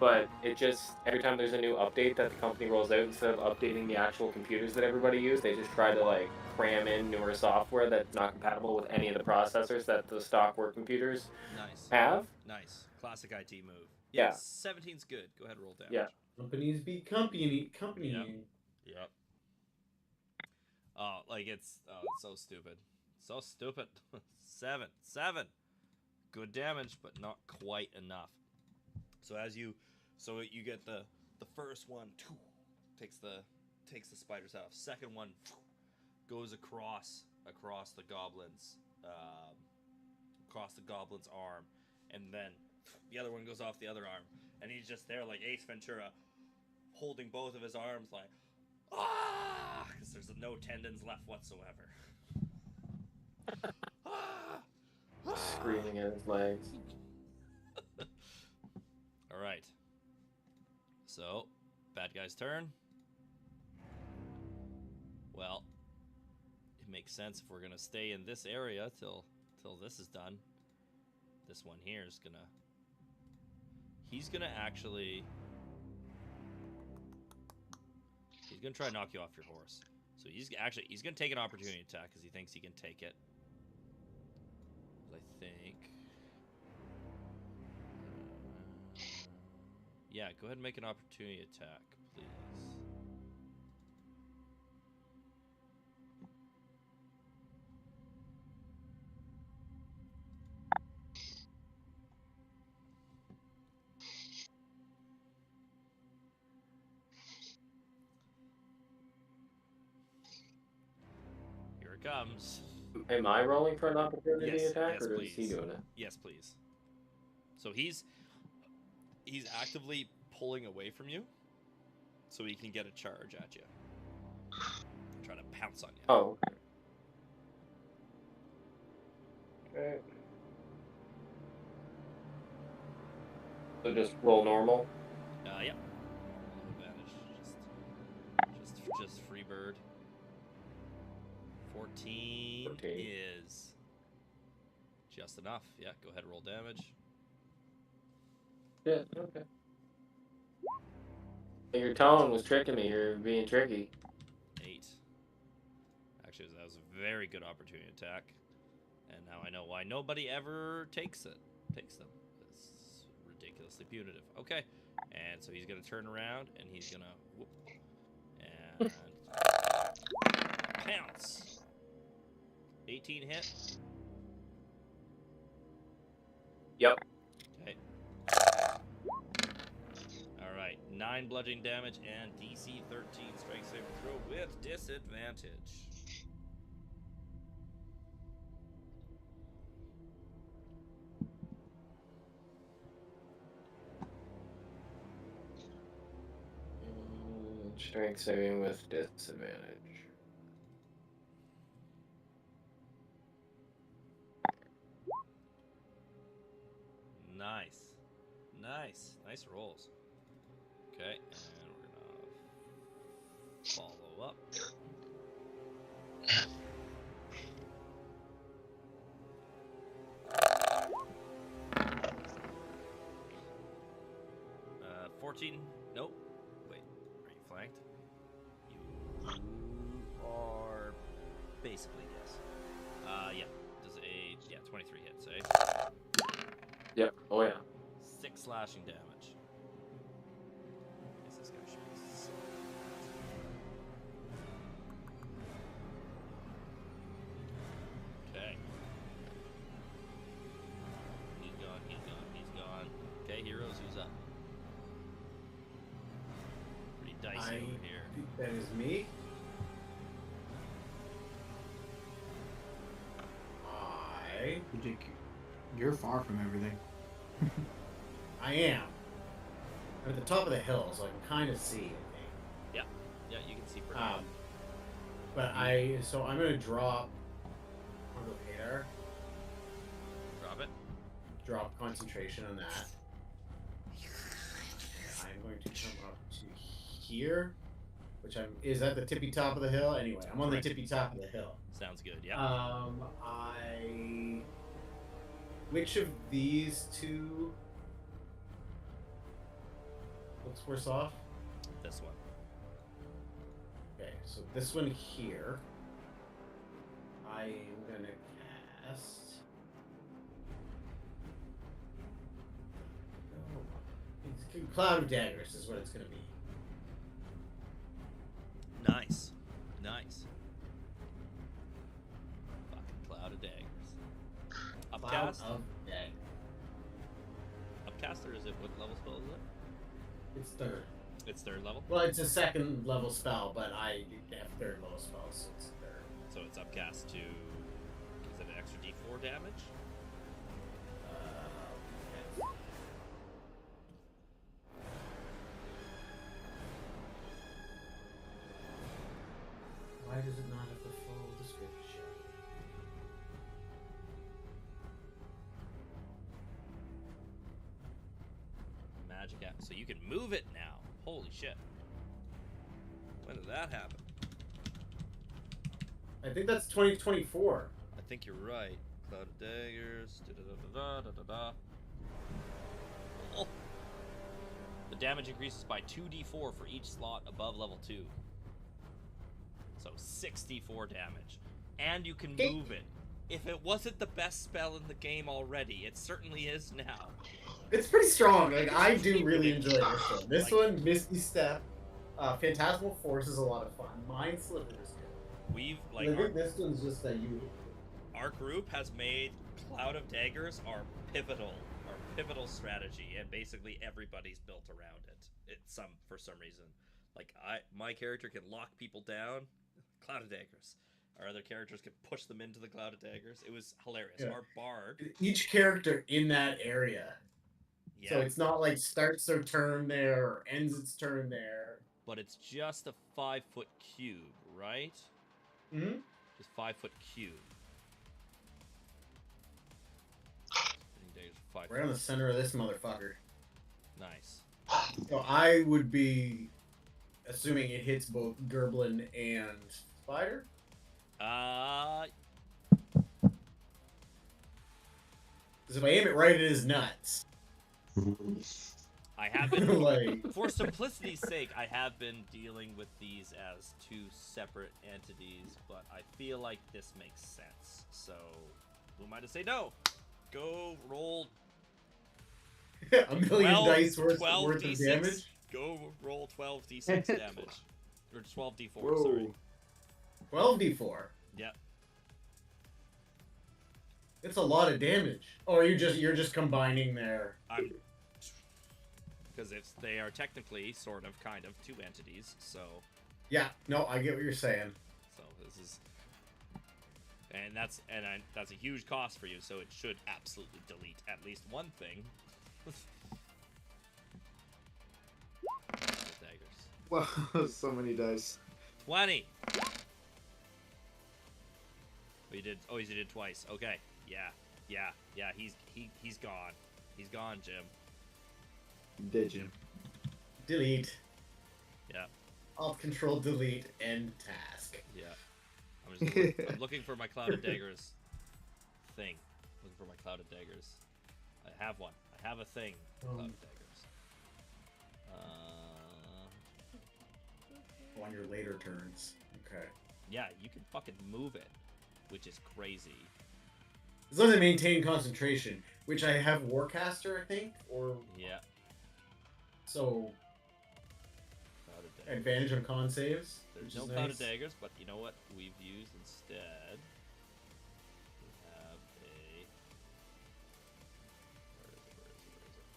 But it just, every time there's a new update that the company rolls out, instead of updating the actual computers that everybody used, they just try to, like, cram in newer software that's not compatible with any of the processors that the stock work computers have. Nice. Classic IT move. Yeah. 17's good. Go ahead, roll damage. Yeah. Companies be company. Yep. Oh, like it's so stupid. So stupid. 7. Good damage, but not quite enough. So you get the first one takes the spider's head off. Second one goes across the goblin's arm, and then the other one goes off the other arm, and he's just there like Ace Ventura, holding both of his arms like, ah, because there's no tendons left whatsoever. Screaming at his legs. All right. So, bad guy's turn. Well, it makes sense if we're gonna stay in this area till this is done. This one here is gonna. He's gonna actually. He's gonna try and knock you off your horse. So he's gonna take an opportunity attack because he thinks he can take it. I think. Yeah, go ahead and make an opportunity attack, please. Here it comes. Am I rolling for an opportunity Yes, attack, yes, or is please. he doing it? Yes, please. So he's actively pulling away from you, so he can get a charge at you. Try to pounce on you. Oh. Okay. So just roll normal. Yeah. No advantage. Just free bird. 14 is just enough. Yeah, go ahead and roll damage. Yeah, okay. Your tone was tricking me. You're being tricky. 8. Actually, that was a very good opportunity attack. And now I know why nobody ever takes them. It's ridiculously punitive. Okay. And so he's going to turn around and he's going to whoop. And pounce. 18 hit. Yep. Okay. All right. 9 bludgeoning damage and DC 13 strength saving throw with disadvantage. Strength saving with disadvantage. Nice rolls. Okay, and we're gonna follow up. Uh, 14. Nope. Wait, are you flanked? You are basically yes. Yeah. Does 23 hits, eh? Yep. Oh yeah. 6 slashing damage. I guess this guy should be so okay. He's gone. Okay, heroes, who's up? Pretty dicey over here. That is me. You're far from everything. I am. I'm at the top of the hill, so I can kind of see, I think. Yeah, you can see pretty well. But so I'm going to drop on the radar. Drop it. Drop concentration on that. I'm going to come up to here, which is at the tippy top of the hill. Anyway, I'm on the tippy top of the hill. Sounds good. Yeah. Which of these two looks worse off? This one. Okay, so this one here, I am gonna cast. It's Cloud of Daggers is what it's gonna be. Nice. Fucking Cloud of Daggers. Upcast? Cloud of Daggers. Upcast, or is it what level spell is it? It's third. It's 3rd level? Well, it's a 2nd level spell, but I have 3rd level spells, so it's 3rd. So it's upcast to. Is it an extra d4 damage? magic at. So you can move it now. Holy shit. When did that happen? I think that's 2024. I think you're right. Cloud of Daggers. Da-da-da-da-da-da-da. Oh. The damage increases by 2d4 for each slot above level 2. So 64 damage. And you can move it. If it wasn't the best spell in the game already, it certainly is now. It's pretty strong. Like, I do really enjoy this one. This one, Misty Step, Phantasmal Force is a lot of fun. Mind Sliver is good. We've, I think this one's just that you... Our group has made Cloud of Daggers our pivotal strategy, and basically everybody's built around it. For some reason. Like, my character can lock people down, Cloud of Daggers. Our other characters can push them into the Cloud of Daggers. It was hilarious. Yeah. Our bard... Each character in that area. Yeah. So it's not like starts their turn there or ends its turn there. But it's just a 5-foot cube, right? Mm-hmm. Just 5-foot cube. Right on the center of this motherfucker. Nice. So I would be assuming it hits both Gerblin and Spider? Because if I aim it right at his nuts. I have been, like... For simplicity's sake, I have been dealing with these as two separate entities, but I feel like this makes sense. So, who am I to say no? Go roll... a million 12, dice worth of damage? Go roll 12d6 damage. Or 12d4, whoa. Sorry. 12d4? Yep. It's a lot of damage. Oh, you're just combining their... Because they are technically, sort of, kind of, two entities, so... Yeah, no, I get what you're saying. So this is... And that's a huge cost for you, so it should absolutely delete at least one thing. Daggers. Wow, so many dice. 20! Oh, you did... Oh, you did twice. Okay. Yeah, he's gone. He's gone, Jim. Did you? Delete. Yeah. Alt Control Delete End task. Yeah. I'm looking for my Cloud of Daggers thing. Looking for my Cloud of Daggers. I have one. I have a thing. Cloud of Daggers. On your later turns. Okay. Yeah, you can fucking move it, which is crazy. As long as I maintain concentration, which I have Warcaster, I think, or... Yeah. So... Advantage on con saves. There's no Cloud of Daggers, but you know what we've used instead? We have a... Where is it?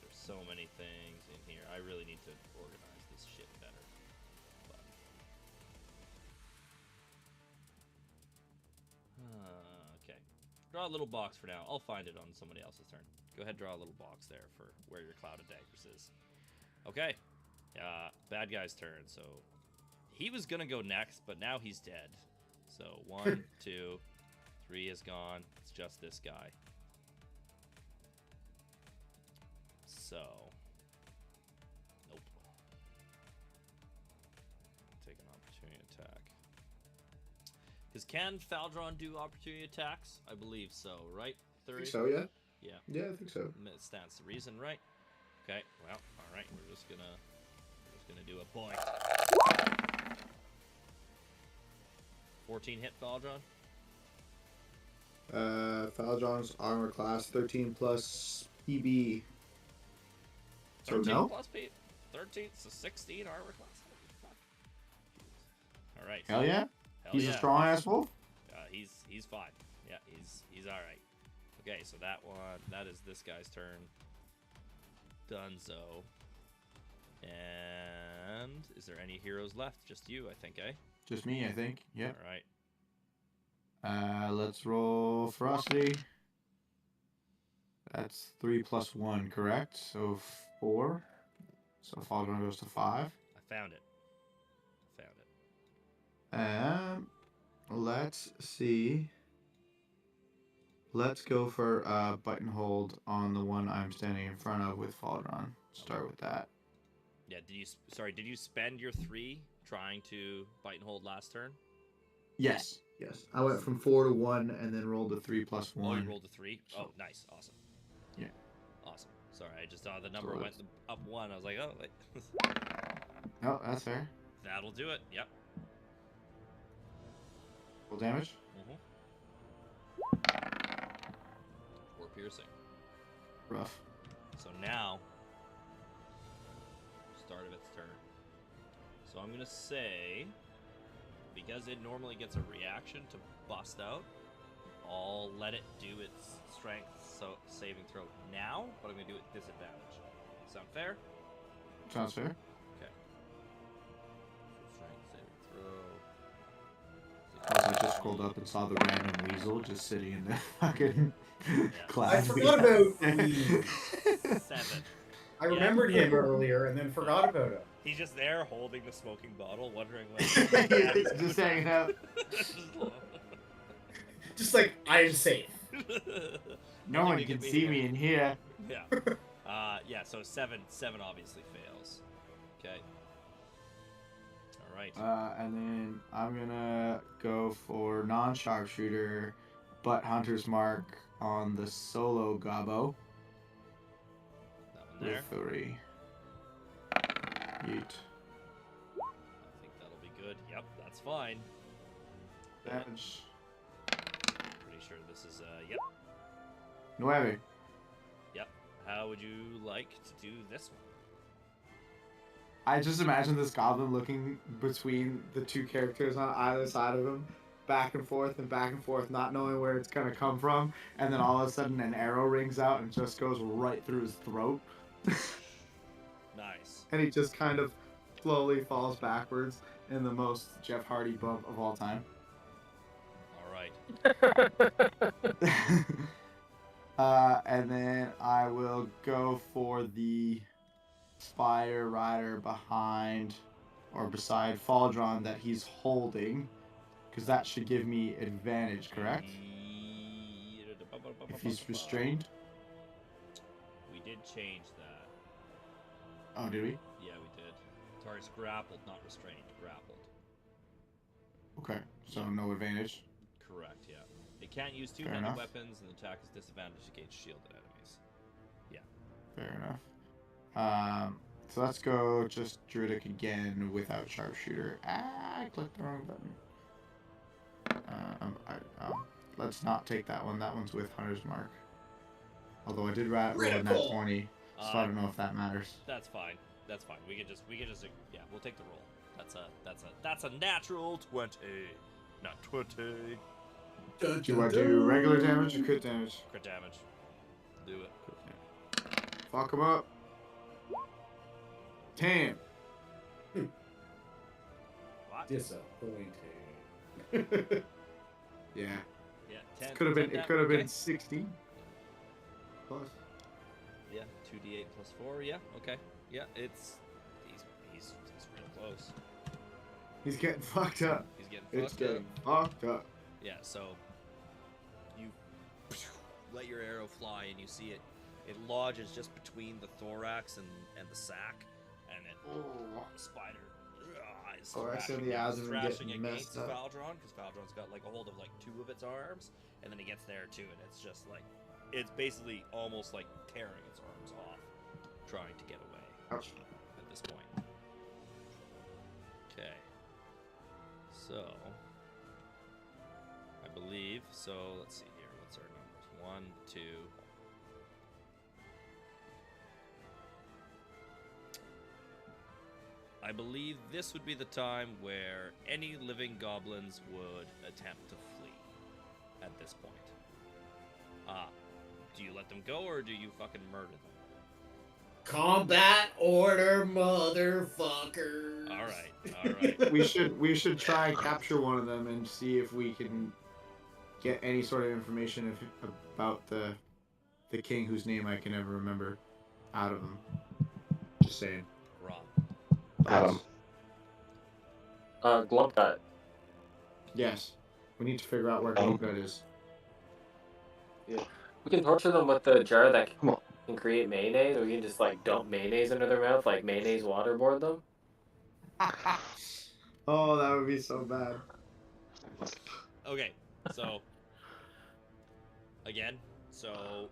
There's so many things in here. I really need to organize this shit better. But... okay. Draw a little box for now. I'll find it on somebody else's turn. Go ahead, draw a little box there for where your Cloud of Daggers is. Okay. Bad guy's turn. So he was gonna go next, but now he's dead. So 1, 2, 3 is gone. It's just this guy. So nope. Take an opportunity attack. Because can Faldron do opportunity attacks? I believe so, right? I think so, yeah. Yeah. Yeah, I think so. That stands to reason, right? Okay. Well, all right. We're just gonna do a boy. 14 hit Faldron. Faldron's armor class 13 plus PB. So 13 no. Plus P. 13, so 16 armor class. All right. Hell yeah. He's a strong ass wolf. He's fine. Yeah, he's all right. Okay, so that is this guy's turn. Dunzo. And is there any heroes left? Just you, I think, eh? Just me, I think. Yep. All right. Let's roll ferocity. That's 3 plus 1, correct? So 4. So Faldron goes to 5. I found it. Let's see. Let's go for bite and hold on the one I'm standing in front of with Faldron. start with that. Yeah. Did you spend your 3 trying to bite and hold last turn? Yes. I went from 4 to 1 and then rolled a 3 plus 1. Oh, you rolled a 3. Oh, nice, awesome. Yeah. Awesome. Sorry, I just saw the number So went up 1. I was like, oh, wait. Oh, that's fair. That'll do it. Yep. Full damage. 4 piercing. Rough. So now, start of its turn. So I'm gonna say, because it normally gets a reaction to bust out, I'll let it do its strength saving throw now, but I'm gonna do it disadvantage. Sound fair? Sounds fair. Okay. So strength saving throw. I just scrolled up and saw the random weasel just sitting in the fucking class. I forgot about 7. I remembered him earlier and then forgot about him. He's just there holding the smoking bottle, wondering what. Just hanging out. Just like, I am safe. No one can see me in here. Yeah. Yeah. So 7 obviously fails. Okay. All right. And then I'm gonna go for non-sharpshooter, but hunter's mark on the solo gobbo. That one there. With 3. Yeet. I think that'll be good. Yep, that's fine. Damage. Pretty sure this is yep. 9. Yep. How would you like to do this one? I just imagine this goblin looking between the two characters on either side of him, back and forth, not knowing where it's gonna come from, and then all of a sudden an arrow rings out and just goes right through his throat. Nice. And he just kind of slowly falls backwards in the most Jeff Hardy bump of all time. All right. And then I will go for the Spider Rider behind or beside Faldron that he's holding, because that should give me advantage, correct? If he's restrained? We did change that. Oh, did we? Yeah, we did. Sorry, it's grappled, not restrained. Grappled. Okay, so no advantage. Correct, yeah. It can't use Fair two-handed enough. weapons, and the attack is disadvantaged against shielded enemies. Yeah. Fair enough. So let's go just Druidic again without Sharpshooter. I clicked the wrong button. Let's not take that one. That one's with Hunter's Mark. Although I did roll in that 20, so I don't know if that matters. That's fine. That's fine. We can just yeah, we'll take the roll. That's a natural 20. Not 20. Do I do regular damage or crit damage? Crit damage. Do it. Fuck him up. 10. What? Disappointing. Yeah. Yeah, 10. It could have been 10 16. Plus. Yeah, 2d8 plus 4. Yeah, okay. Yeah, he's real close. He's getting fucked up. He's getting It's fucked up. getting fucked up. Yeah, so you let your arrow fly and you see it lodges just between the thorax and the sack, and the spider is Thorax and thrashing, the abdomen thrashing getting against messed up. Valdron, because Valdron's got like a hold of like 2 of its arms, and then he gets there too, and it's just like it's basically almost like tearing its arms off, trying to get away Ouch. at this point. Okay. So, I believe, let's see here, what's our numbers? 1, 2. I believe this would be the time where any living goblins would attempt to flee at this point. Do you let them go, or do you fucking murder them? Combat order, motherfucker. All right. We should try and capture one of them and see if we can get any sort of information about the king whose name I can never remember out of him. Just saying. Rob. Adam. Glumgut. Yes. We need to figure out where Glumgut is. We can torture them with the jar that Come on. can create mayonnaise, or we can just like dump mayonnaise into their mouth, like mayonnaise waterboard them. Oh, that would be so bad. Okay, so again, so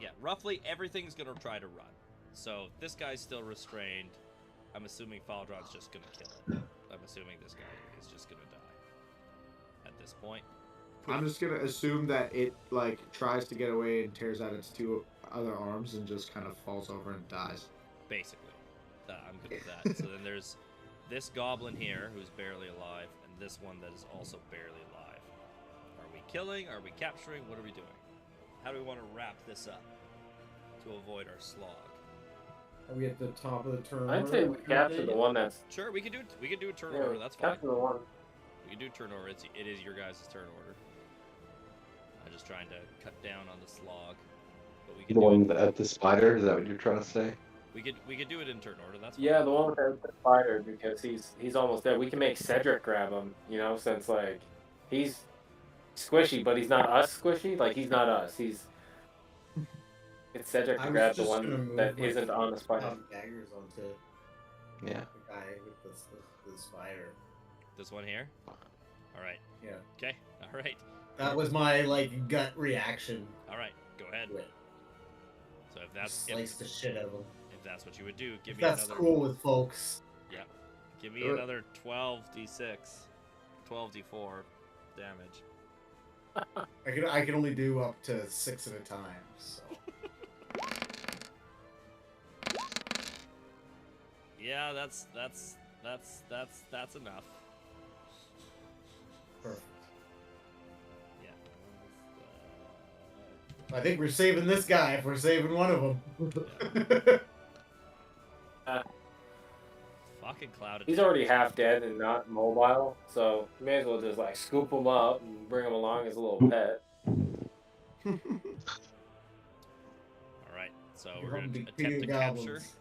yeah, roughly everything's gonna try to run. So this guy's still restrained. I'm assuming Faldron's just gonna kill it. I'm assuming this guy is just gonna die at this point. I'm just gonna assume that it like tries to get away and tears out its two other arms and just kind of falls over and dies. Basically, I'm good with that. So then there's this goblin here who's barely alive, and this one that is also barely alive. Are we killing? Are we capturing? What are we doing? How do we want to wrap this up to avoid our slog? Are we at the top of the turn? I'd say we capture the one that's. Sure, we can do a turn Yeah, order. That's fine. capture the one. We can do turn order. It is your guys' turn order. I'm just trying to cut down on the slog, but we can The do one it. at the spider? Is that what you're trying to say? We could do it in turn order. That's fine. Yeah, the one with the spider, because he's almost there. We can make Cedric grab him, you know, since like he's squishy, but he's not us squishy. Like he's not us. It's Cedric to grab the one that isn't on the spider. Daggers onto Yeah. the guy with the spider. This one here. All right. Yeah. Okay. All right. That was my like gut reaction. All right. Go ahead. to it. So if that's Slice the shit out of him. if that's what you would do, give If me that's another. cool with folks. Yeah. Give me Do it. another 12d6, 12d4 damage. I can only do up to 6 at a time. So Yeah, that's enough. perfect. Yeah. I think we're saving this guy if we're saving one of them. Fucking clouded. He's already half dead and not mobile, so you may as well just like scoop him up and bring him along as a little pet. All right. So we're gonna Big attempt to goblins.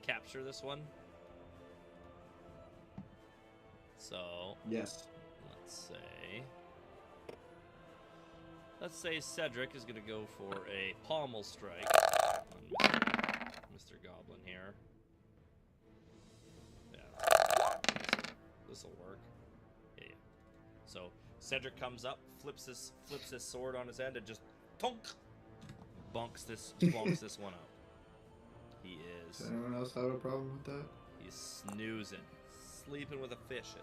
capture this one. So Yes. let's say Cedric is gonna go for a pommel strike on Mr. Goblin here. Yeah, this'll work. Yeah. So Cedric comes up, flips his sword on his end, and just tonk, bonks this one out. He is. Does anyone else have a problem with that? He's snoozing, sleeping with the fishes.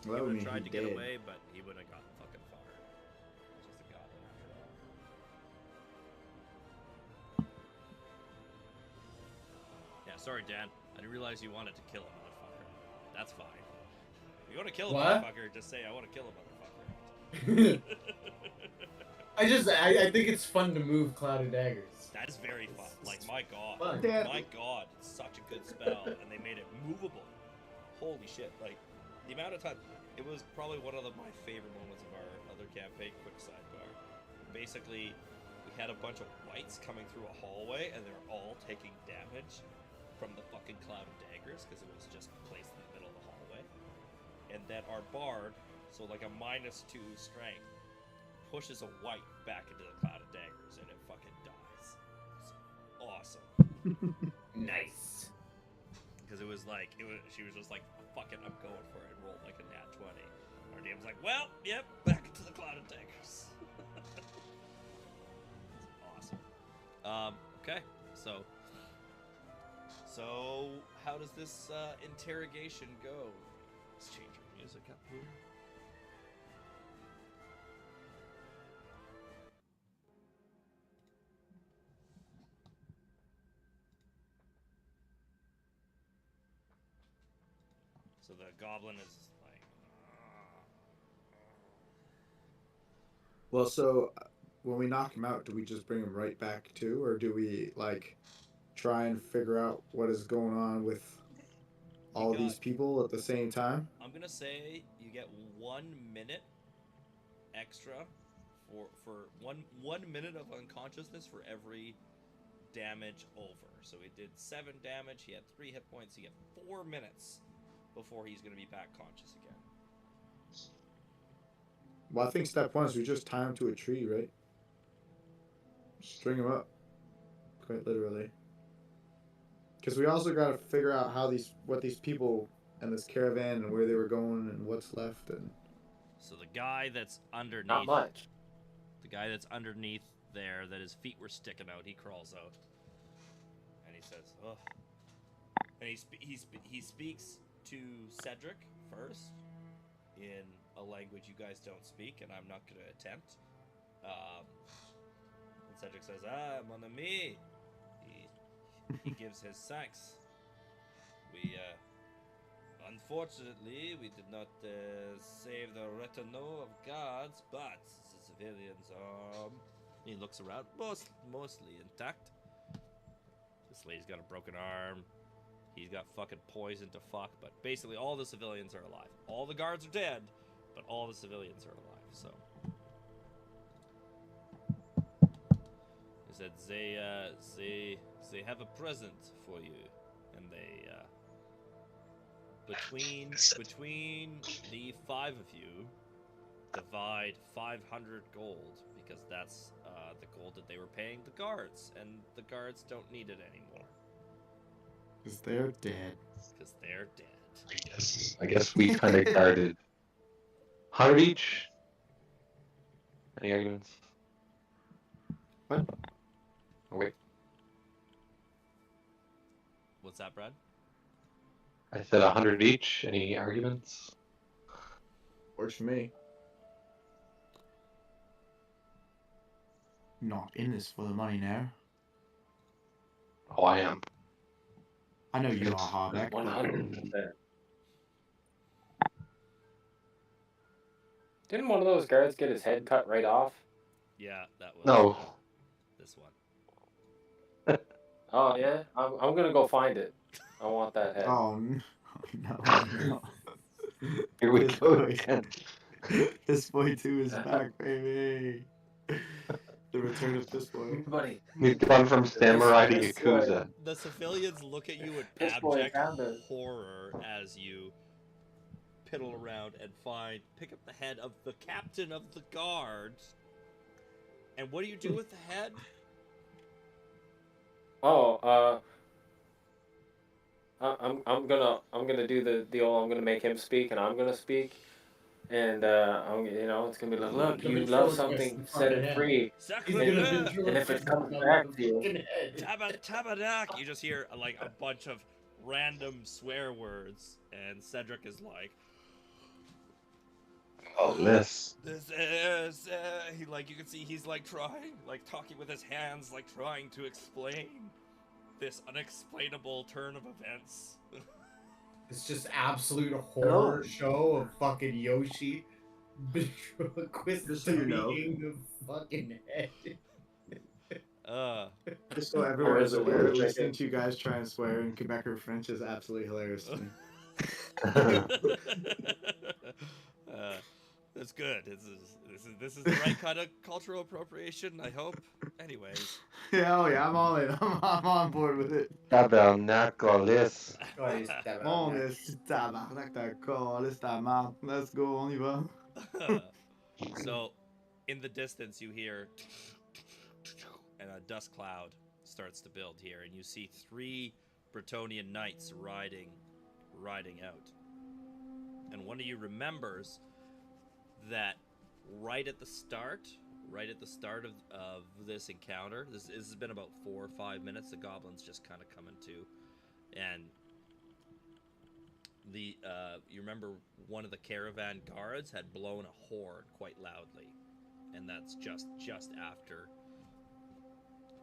Well, that He would would mean have tried he to get did. away, but he would have gotten fucking fired. Just a goblin after all. Yeah, sorry, Dan. I didn't realize you wanted to kill a motherfucker. That's fine. If you want to kill a What? motherfucker, just say I want to kill a motherfucker. I think it's fun to move clouded daggers. That is very fun. Like, my god. Fun. Dan- My god, it's such a good spell, and they made it movable. Holy shit. Like, the amount of time... It was probably one of my favorite moments of our other campaign. Quick sidebar. Basically, we had a bunch of whites coming through a hallway, and they were all taking damage from the fucking cloud of daggers, because it was just placed in the middle of the hallway. And then our bard, so like a -2 strength, pushes a white back into the cloud of daggers, and it fucking dies. It's awesome. Nice. Because it was like, she was just like, fuck it, I'm going for it, and rolled like a nat 20. Our DM was like, well, yep, back into the cloud of daggers. It's awesome. Okay, so how does this interrogation go? Let's change our music up here. So the goblin is like, Well, so when we knock him out, do we just bring him right back too, or do we like try and figure out what is going on with all got- these people at the same time? I'm gonna say you get 1 minute extra for one minute of unconsciousness for every damage over. So he did 7 damage. He had 3 hit points. He get 4 minutes before he's gonna be back conscious again. Well, I think step one is we just tie him to a tree, right? String them up, quite literally. Because we also got to figure out what these people and this caravan and where they were going and what's left and. So the guy that's Not underneath, much. the guy that's underneath there, that his feet were sticking out, he crawls out, and he says, "Ugh." And he speaks to Cedric first in a language you guys don't speak, and I'm not going to attempt. And Cedric says, "Ah, mon ami." He gives his thanks. We, unfortunately, we did not save the retinue of guards, but the civilians are. He looks around, mostly intact. This lady's got a broken arm. He's got fucking poison to fuck, but basically all the civilians are alive. All the guards are dead, but all the civilians are alive. So he said they have a present for you, and they between the 5 of you divide 500 gold, because that's the gold that they were paying the guards, and the guards don't need it anymore Because they're dead. because they're dead. I guess we kind of guarded 100 each. Any arguments? What? Oh, wait. What's that, Brad? I said 100 each. Any arguments? Works for me. Not in this for the money now. Oh, I am. I know you are, Harbeck. 100%. Didn't one of those guards get his head cut right off? Yeah, that was No. this one. Oh yeah, I'm gonna go find it. I want that head. Oh no, no. Here we This go boy- again. This boy 2 is back, baby. The return of this boy. Buddy, We've gone from samurai to This boy. yakuza. The civilians look at you in This boy abject found it. horror as you piddle around and pick up the head of the captain of the guards. And what do you do with the head? Oh, I'm gonna do the old. I'm gonna make him speak, and I'm gonna speak, and it's gonna be like, look, you love something, set it free, and if it comes back to you, Tabadak! You just hear like a bunch of random swear words, and Cedric is like, Oh, this. "This is." You can see he's like trying, like talking with his hands, like trying to explain this unexplainable turn of events. It's just absolute horror show of fucking Yoshi ventriloquist Just so you know. beating the fucking head. Just so everyone is aware, listening to you guys try and swear in Quebec or French is absolutely hilarious to me. That's good. This is the right kind of cultural appropriation, I hope. Anyways. Yeah, oh yeah, I'm all in. I'm on board with it. Tabernacle-less. On est tabarnak d'accord, laisse ta marque. Let's go, on y va. So, in the distance, you hear, and a dust cloud starts to build here, and you see 3 Bretonian knights riding out. And one of you remembers that right at the start of this encounter, this has been about 4 or 5 minutes, the goblins just kind of coming to, and you remember one of the caravan guards had blown a horn quite loudly, and that's just after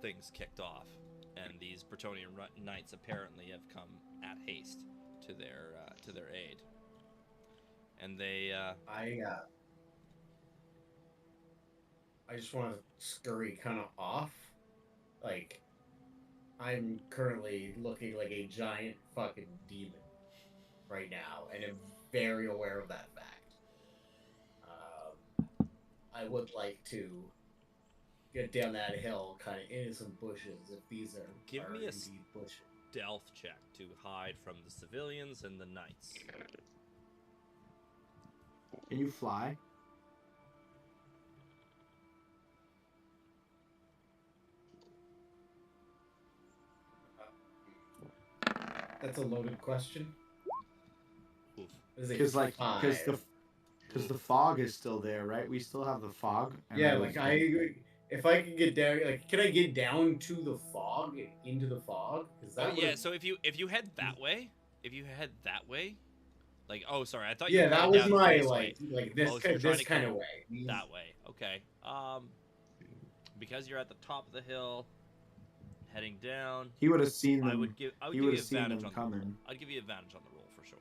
things kicked off, and these Bretonian knights apparently have come at haste to their aid, and they I just want to scurry kind of off. Like, I'm currently looking like a giant fucking demon right now, and I'm very aware of that fact. I would like to get down that hill, kind of into some bushes, if these are Give me a indeed bushes. stealth check to hide from the civilians and the knights. Can you fly? That's a loaded question. Oof. Is it Because like, five? because the fog is still there, right? We still have the fog. And Yeah, I like was- if I could get down, like, can I get down to the fog, into the fog? Because Oh that yeah, would. so if you head that way, like I thought you Yeah, were that coming was down my this way. this Oh, so you're trying this to kind of come way. that way. Okay. Because you're at the top of the hill, heading down, he would have seen them. I would give he you would have seen advantage them on the roll. coming. I'd give you advantage on the roll for sure.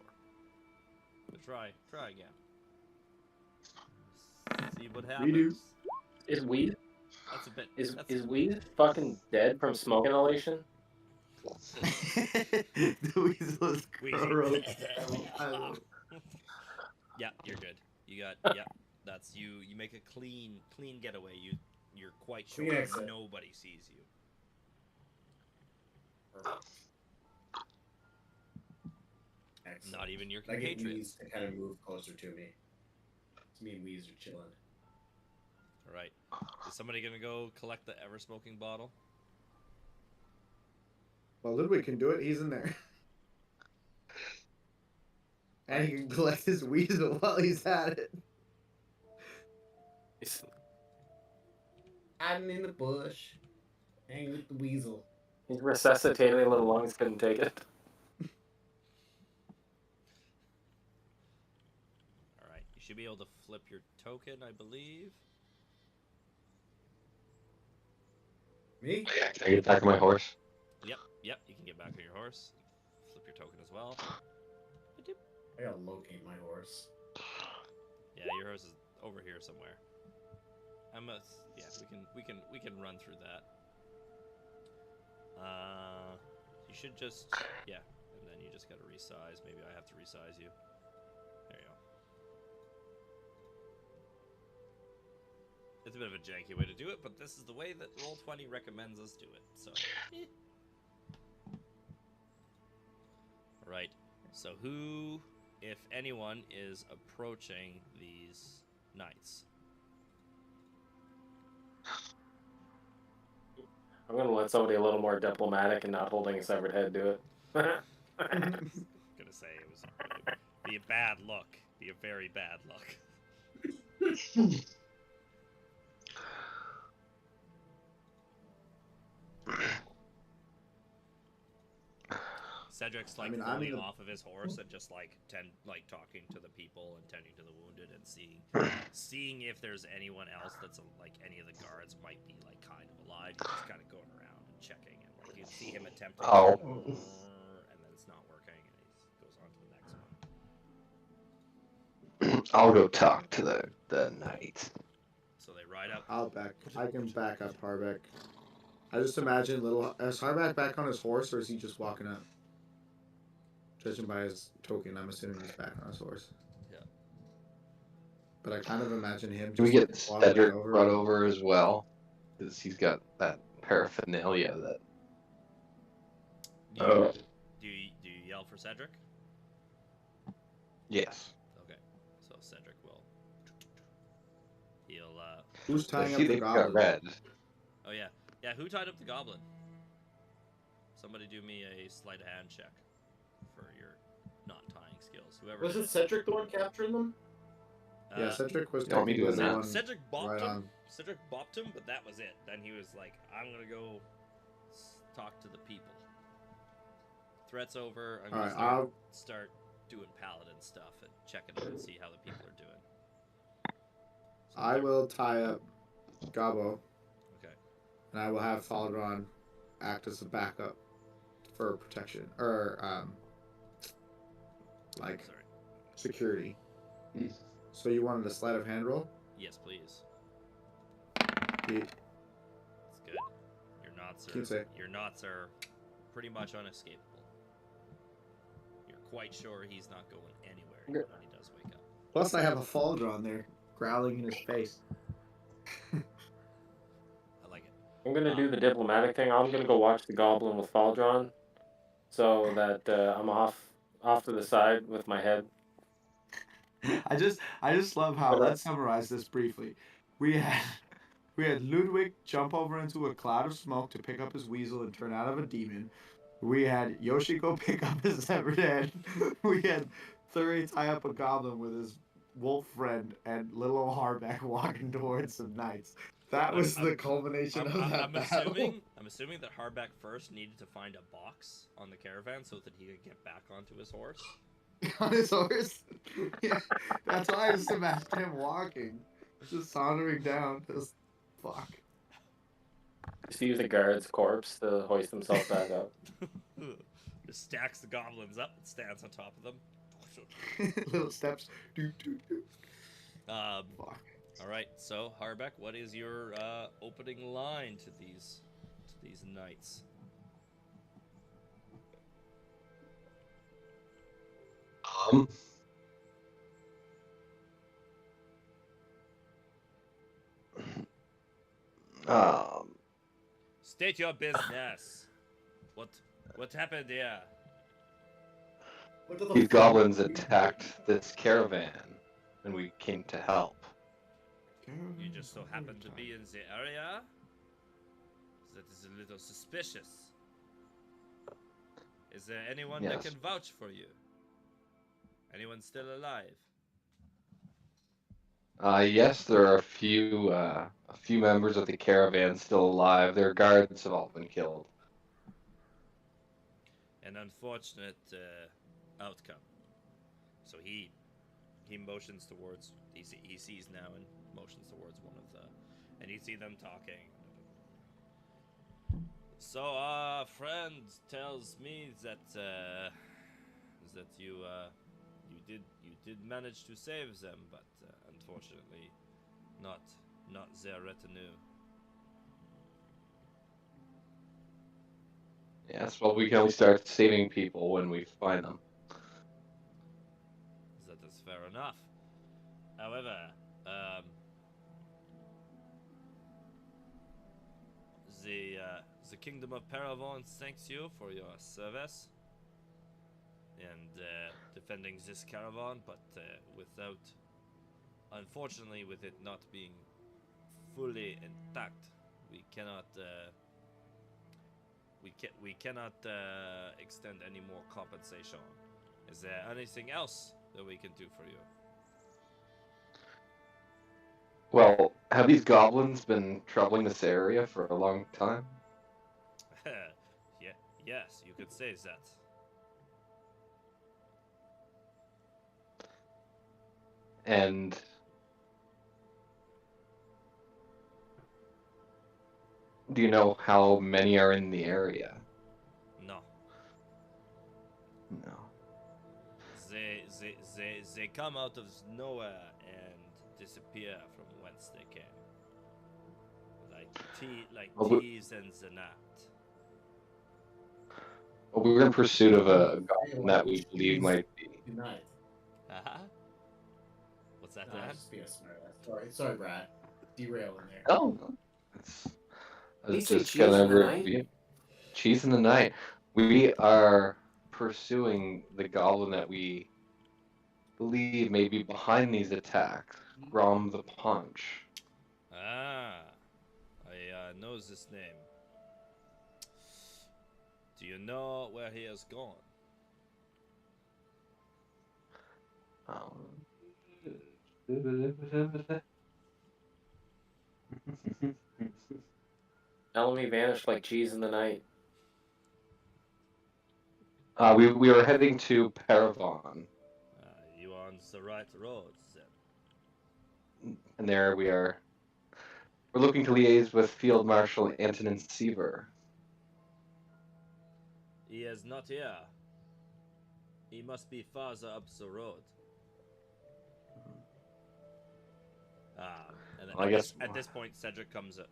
But try again. See what happens. Redo. Is weed That's a bit. is that's, is weed fucking dead from smoke inhalation? The weasel is gross. Yeah, you're good. You got that's you. You make a clean getaway. You're quite sure Clean exit. nobody sees you. Excellent. Not even your I get compatriots. Weez to kind of move closer to me. So me and Weez are chilling. All right. Is somebody gonna go collect the ever smoking bottle? Well, Ludwig can do it. He's in there. And he can collect his weasel while he's at it. Hiding in the bush, hanging with the weasel. He's resuscitating, little lungs couldn't take it. All right. You should be able to flip your token, I believe. Me? Can I get back on my horse? Yep. You can get back on your horse. Flip your token as well. I gotta locate my horse. Yeah, your horse is over here somewhere. Yeah, we can run through that. You should just and then you just gotta resize. Maybe I have to resize you. There you go. It's a bit of a janky way to do it, but this is the way that Roll20 recommends us do it. So. Alright. So who, if anyone, is approaching these knights? I'm gonna let somebody a little more diplomatic and not holding a severed head do it. Gonna say it was be a bad look. Be a very bad look. Cedric's like holding off of his horse and just like talking to the people and tending to the wounded and seeing if there's anyone else that's like any of the guards might be like kind of alive. He's just kind of going around and checking and like you see him attempting and then it's not working and he goes on to the next one. I'll go talk to the knight. So they ride up. I can back up Harbeck. I just imagine is Harbeck back on his horse or is he just walking up? Judging by his token, I'm assuming he's back on his horse. Yeah. But I kind of imagine him. Can we get Cedric brought over as well? Because he's got that paraphernalia that. Do you yell for Cedric? Yes. Okay. So Cedric will. He'll. Who's tying I up see the they got goblin? red. Oh yeah. Yeah. Who tied up the goblin? Somebody do me a sleight of hand check for your non-tying skills. Whoever. Was it Cedric the one capturing them? Yeah, Cedric was Don't be doing technically the that. one. Cedric bopped right him. on. Cedric bopped him, but that was it. Then he was like, "I'm gonna go talk to the people." Threat's over. I'm gonna start doing paladin stuff and checking in and see how the people are doing. So I will tie up Gabo. Okay. And I will have Falderon act as a backup for protection or like Sorry. security. So you wanted a sleight of hand roll? Yes, please. Yeah. It's good. Your knots are pretty much unescapable. You're quite sure he's not going anywhere when he does wake up. Plus, I have a Falderon there growling in his face. I like it. I'm gonna do the diplomatic thing. I'm gonna go watch the goblin with Faldron, so that I'm off to the side with my head. I just love how. Let's summarize this briefly. We had Ludwig jump over into a cloud of smoke to pick up his weasel and turn out of a demon. We had Yoshi go pick up his severed head. We had Thury tie up a goblin with his wolf friend, and little old Harbeck walking towards some knights. That was the culmination of that battle. I'm assuming that Harback first needed to find a box on the caravan so that he could get back onto his horse. On his horse. Yeah, that's why I just imagined him walking, just sauntering down. Just fuck. Just use the guard's corpse to hoist himself back up. Just stacks the goblins up and stands on top of them. Little steps. Do, do, do. Fuck. All right, so Harbeck, what is your opening line to these knights? State your business. What happened here? These goblins attacked this caravan, and we came to help. You just so happen to be in the area? That is a little suspicious. Is there anyone that can vouch for you? Anyone still alive? Yes, there are a few members of the caravan still alive. Their guards have all been killed. An unfortunate outcome. So he motions towards. He sees now and motions towards one of the, and you see them talking. So our friend tells me that you did manage to save them, but unfortunately, not their retinue. Yes, well, we can only start saving people when we find them. That is fair enough. However, the Kingdom of Paravon thanks you for your service and defending this caravan, but unfortunately, with it not being fully intact, we cannot extend any more compensation. Is there anything else that we can do for you? Well, have these goblins been troubling this area for a long time? Yes, you could say that. And do you know how many are in the area? No. No. They come out of nowhere and disappear from whence they came. Like thieves and the night. Well, we were in pursuit of a goblin that we believe might be. Good night. What's that, No, Dan? just be a smart. Sorry, Brad. Derailing there. Oh, I was He said just cheese in gonna the night? review. Cheese in the night. We are pursuing the goblin that we believe may be behind these attacks. Grom the Punch. I know this name. Do you know where he has gone? Elmy vanished like cheese in the night. We were heading to Paravon, You are on the right road, then. and there we are. We're looking to liaise with Field Marshal Antonin Seaver. He is not here. He must be farther up the road. At this point, Cedric comes up,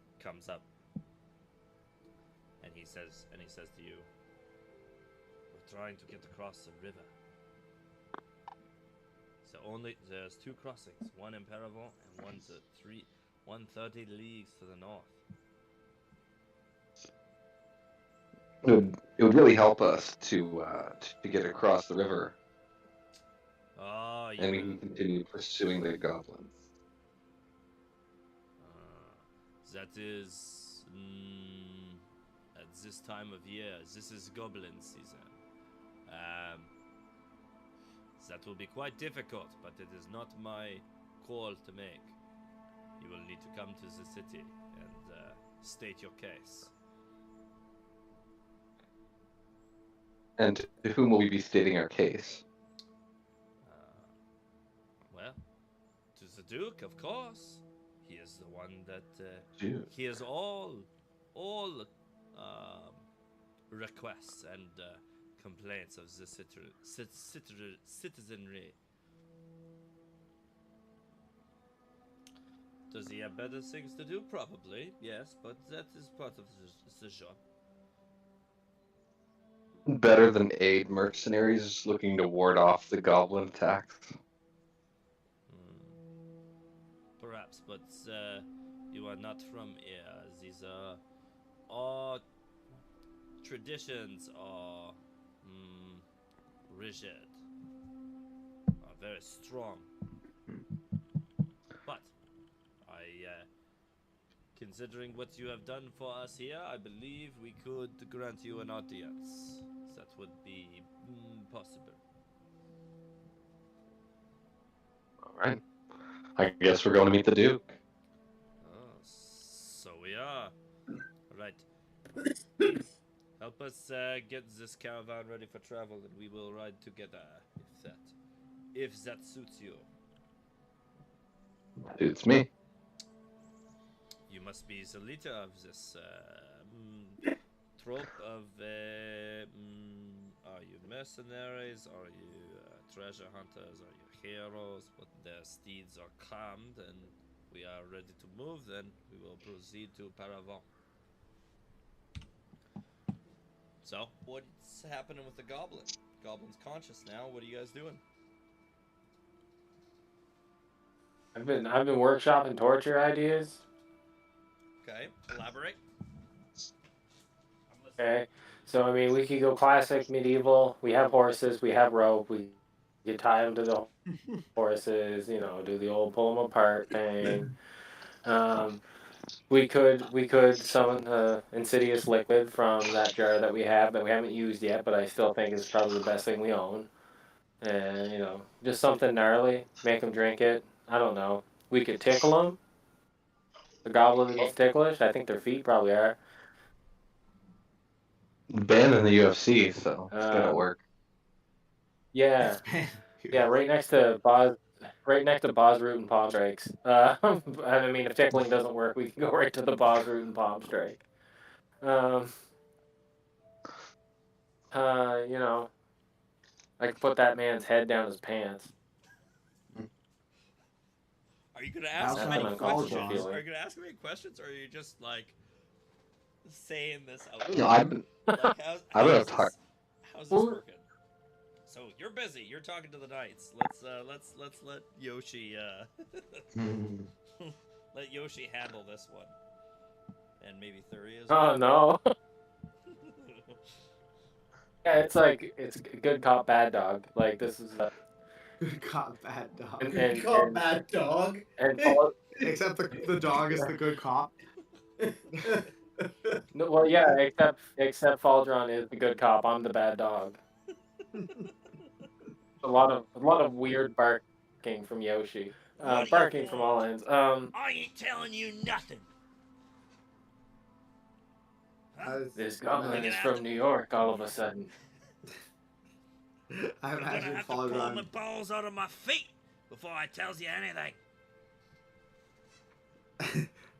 and he says to you, "We're trying to get across the river. So there's two crossings, one in Paravon and 130 leagues to the north." It would really help us to get across the river, and we can continue pursuing the goblin. That is a this time of year. This is goblin season. That will be quite difficult, but it is not my call to make. You will need to come to the city and state your case. And to whom will we be stating our case? Well, to the Duke, of course. He is the one that Duke. he has all requests and complaints of the citizenry. Does he have better things to do? Probably, yes, but that is part of the job. Better than aid mercenaries looking to ward off the goblin attacks. Perhaps, but you are not from here. These are all traditions are rigid, are very strong. But considering what you have done for us here, I believe we could grant you an audience. That would be possible. All right. I guess we're going to meet the Duke. Oh, so we are. Right. Help us get this caravan ready for travel, and we will ride together. If that suits you. Suits me. You must be the leader of this troop of. Are you mercenaries? Are you treasure hunters? Are you heroes? But their steeds are calmed, and we are ready to move. Then we will proceed to Paravon. So, what's happening with the goblin? Goblin's conscious now. What are you guys doing? I've been workshopping torture ideas. Okay, elaborate. Okay, so I mean, we could go classic medieval. We have horses, we have rope. We could tie them to the horses. You know, do the old pull them apart thing. We could summon insidious liquid from that jar that we have that we haven't used yet, but I still think is probably the best thing we own. And you know, just something gnarly, make them drink it. I don't know. We could tickle them. The goblin's ticklish. I think their feet probably are. Banned in the UFC, so it's gonna work. Yeah, yeah, right next to Boz Root and Palm Strikes. I mean, if tickling doesn't work, we can go right to the Boz Root and Palm Strike. You know, I could put that man's head down his pants. Are you gonna ask That's him any an questions? uncalled feeling. Are you gonna ask him any questions, or are you just like saying this out No, loud? Like, how's this working? So you're busy. You're talking to the knights. Let's let Yoshi let Yoshi handle this one, and maybe Thuria as well. Oh no. Yeah, it's good cop, bad dog. Like this is Good cop, bad dog. and Call bad dog. Except the dog is the good cop. no, well, yeah, except Faldron is the good cop. I'm the bad dog. A lot of weird barking from Yoshi. Barking from all ends. I ain't telling you nothing. This goblin is from New York. All of a sudden. I You're gonna imagine have to pull my Faldron. balls out of my feet before I tells you anything.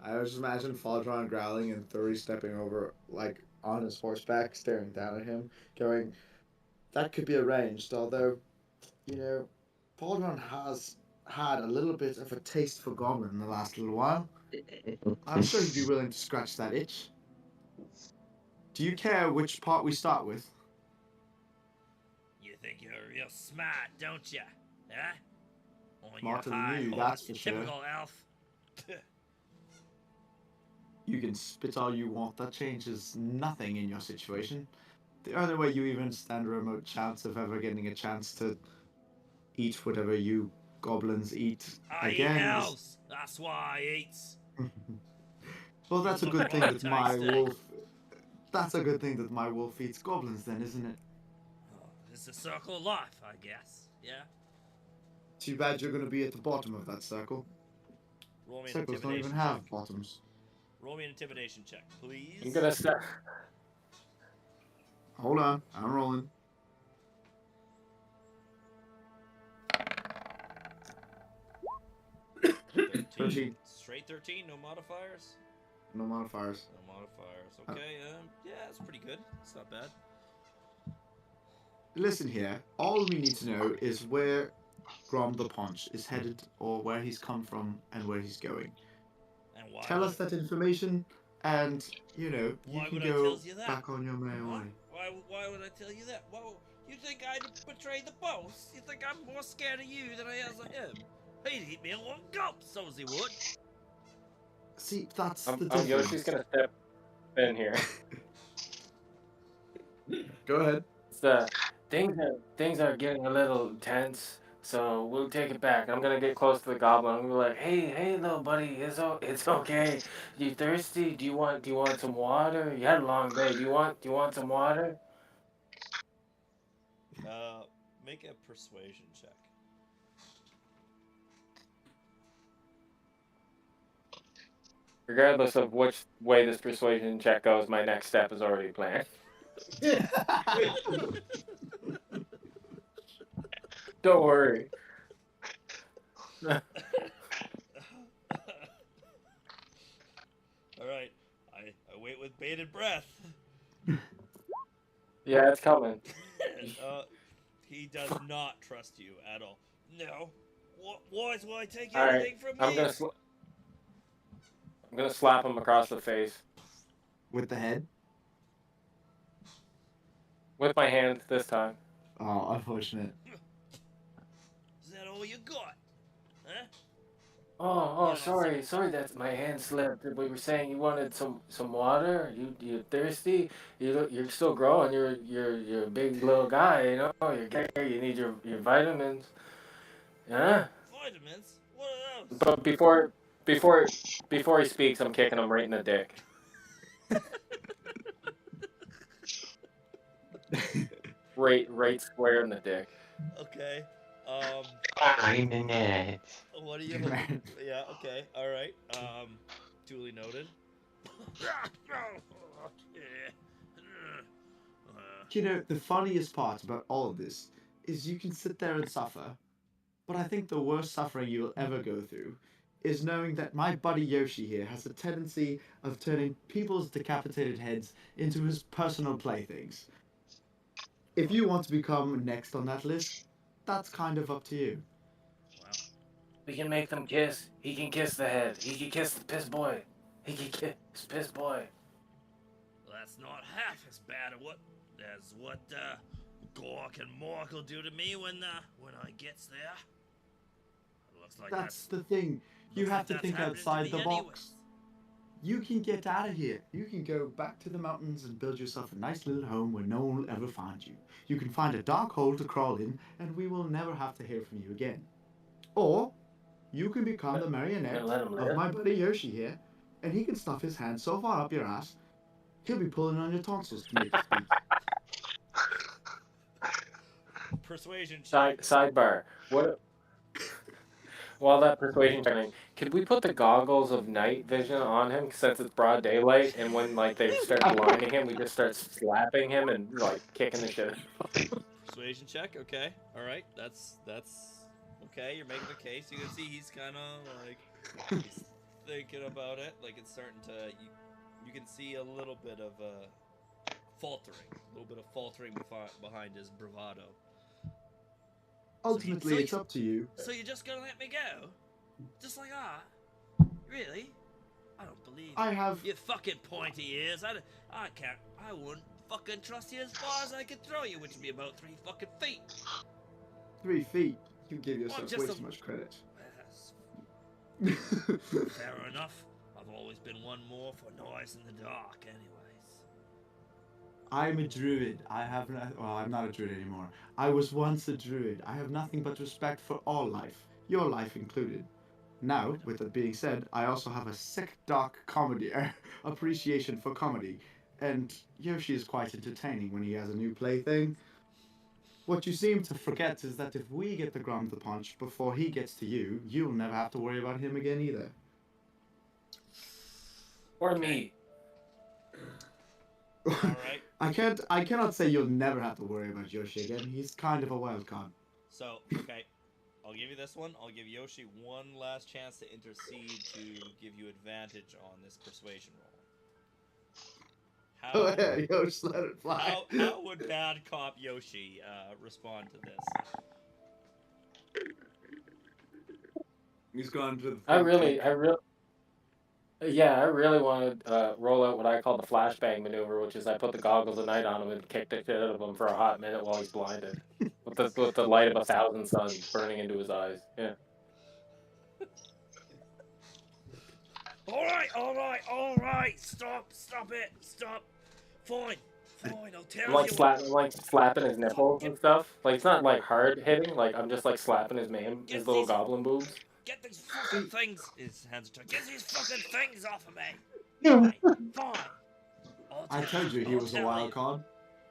I just imagine Faldron growling and Thuri stepping over, like on his horseback, staring down at him, going, "That could be arranged. Although, you know, Faldron has had a little bit of a taste for Goblin in the last little while. I'm sure he'd be willing to scratch that itch. Do you care which part we start with?" You think you're real smart, don't you? Huh? On Smarter your than high you, horse, that's for you sure. typical elf. You can spit all you want. That changes nothing in your situation. The only way you even stand a remote chance of ever getting a chance to eat whatever you goblins eat I again eat is- elves. That's why I eats. Well, that's a good thing with my wolf. That's a good thing that my wolf eats goblins then, isn't it? Oh, it's a circle of life, I guess. Yeah. Too bad you're going to be at the bottom of that circle. Roll me an Circles don't even intimidation have check. bottoms. Roll me an intimidation check, please. I'm gonna start. Hold on, I'm rolling. Thirteen. Straight 13, no modifiers. No modifiers. No modifiers. Okay. Yeah, that's pretty good. It's not bad. Listen here, all we need to know is where Grom the Paunch is headed, or where he's come from, and where he's going. And why? Tell us that information, and, you know, you Why can would I go tell you that? back on your merry What? way. Why would I tell you that? Well, you think I'd betray the boss? You think I'm more scared of you than I am of him? He'd eat me in one gulp, so as he would. See, that's the Yoshi's difference. gonna step in here. Go ahead. Things are getting a little tense, so we'll take it back. I'm gonna get close to the goblin. I'm gonna be like, hey, little buddy, it's okay. You thirsty? Do you want some water? You had a long day. Do you want some water? Make a persuasion check. Regardless of which way this persuasion check goes, my next step is already planned. Don't worry. Alright, I wait with bated breath. Yeah, it's coming. He does not trust you at all. No. Why will I take All right, anything from I'm you? gonna slap him across the face With the head? with my hand this time. Oh, unfortunate. Is that all you got? Huh? Oh, sorry, that my hand slipped. We were saying you wanted some water. You thirsty? You're still growing. You're a big little guy. You know. You need your vitamins. Yeah. Vitamins? What are those? But before he speaks, I'm kicking him right in the dick. right square in the dick. Okay. I'm in it. What do you? Yeah. Okay. All right. Duly noted. You know, the funniest part about all of this is you can sit there and suffer, but I think the worst suffering you'll ever go through is knowing that my buddy Yoshi here has a tendency of turning people's decapitated heads into his personal playthings. If you want to become next on that list, that's kind of up to you. Wow. We can make them kiss. He can kiss the head. He can kiss the piss boy. He can kiss piss boy. Well, that's not half as bad as what Gork and Mork will do to me when I gets there. It looks like That's the thing. You have to think outside the box. You can get out of here. You can go back to the mountains and build yourself a nice little home where no one will ever find you. You can find a dark hole to crawl in, and we will never have to hear from you again. Or you can become the marionette of my buddy Yoshi here, and he can stuff his hand so far up your ass, he'll be pulling on your tonsils to make it speak. Persuasion check. Sidebar. What? While that persuasion training, could we put the goggles of night vision on him since it's broad daylight, and when they start blinding him, we just start slapping him and kicking the shit. Persuasion check. Okay. All right. That's okay. You're making the case. You can see he's kind of he's thinking about it. It's starting to. You can see a little bit of faltering behind his bravado. Ultimately, it's up to you. So you're just gonna let me go? Just like that? Really? I don't believe I have... you fucking pointy ears. I wouldn't fucking trust you as far as I could throw you, which would be about 3 fucking feet. 3 feet? You give yourself way too much credit. Fair enough. I've always been one more for noise in the dark, anyways. I'm a druid. I'm not a druid anymore. I was once a druid. I have nothing but respect for all life, your life included. Now, with that being said, I also have a sick, dark comedy appreciation for comedy. and Yoshi is quite entertaining when he has a new plaything. What you seem to forget is that if we get the Grom the Punch before he gets to you, you'll never have to worry about him again either. Or me. Alright. I cannot say you'll never have to worry about Yoshi again. He's kind of a wild card. So, okay. I'll give you this one. I'll give Yoshi one last chance to intercede to give you advantage on this persuasion roll. Go ahead, Yoshi, let it fly. How would bad cop Yoshi respond to this? He's gone to the I really want to roll out what I call the flashbang maneuver, which is I put the goggles of night on him and kick the shit out of him for a hot minute while he's blinded, with the light of 1,000 suns burning into his eyes. Yeah. All right. Stop it. Stop. Fine. I'll tell I'm like you. I'm like slapping his nipples and stuff. Like it's not like hard hitting. Like I'm just like slapping his his little goblin boobs. Get these fucking things. His hands are get these fucking things off of me. Fine. I told you he was a wild card.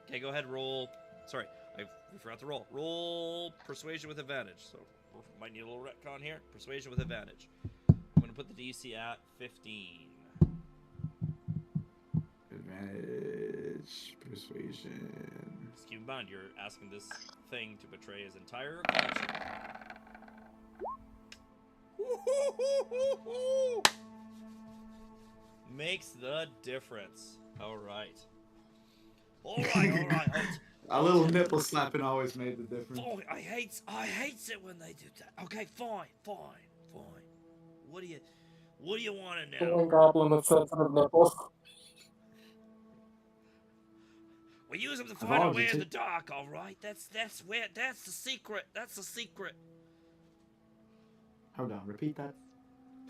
Okay, go ahead. Roll. Sorry, we forgot to roll. Roll persuasion with advantage. So might need a little retcon here. Persuasion with advantage. I'm gonna put the DC at 15. Advantage, persuasion. Just keep in mind, you're asking this thing to betray his entire collection. Makes the difference. All right. A little nipple slapping always made the difference. Fine. I hates it when they do that. Okay, fine. What do you want to know? Goblin with sensitive nipples. We use them to find our way in the dark. All right. That's the secret. That's the secret. Hold on. Repeat that.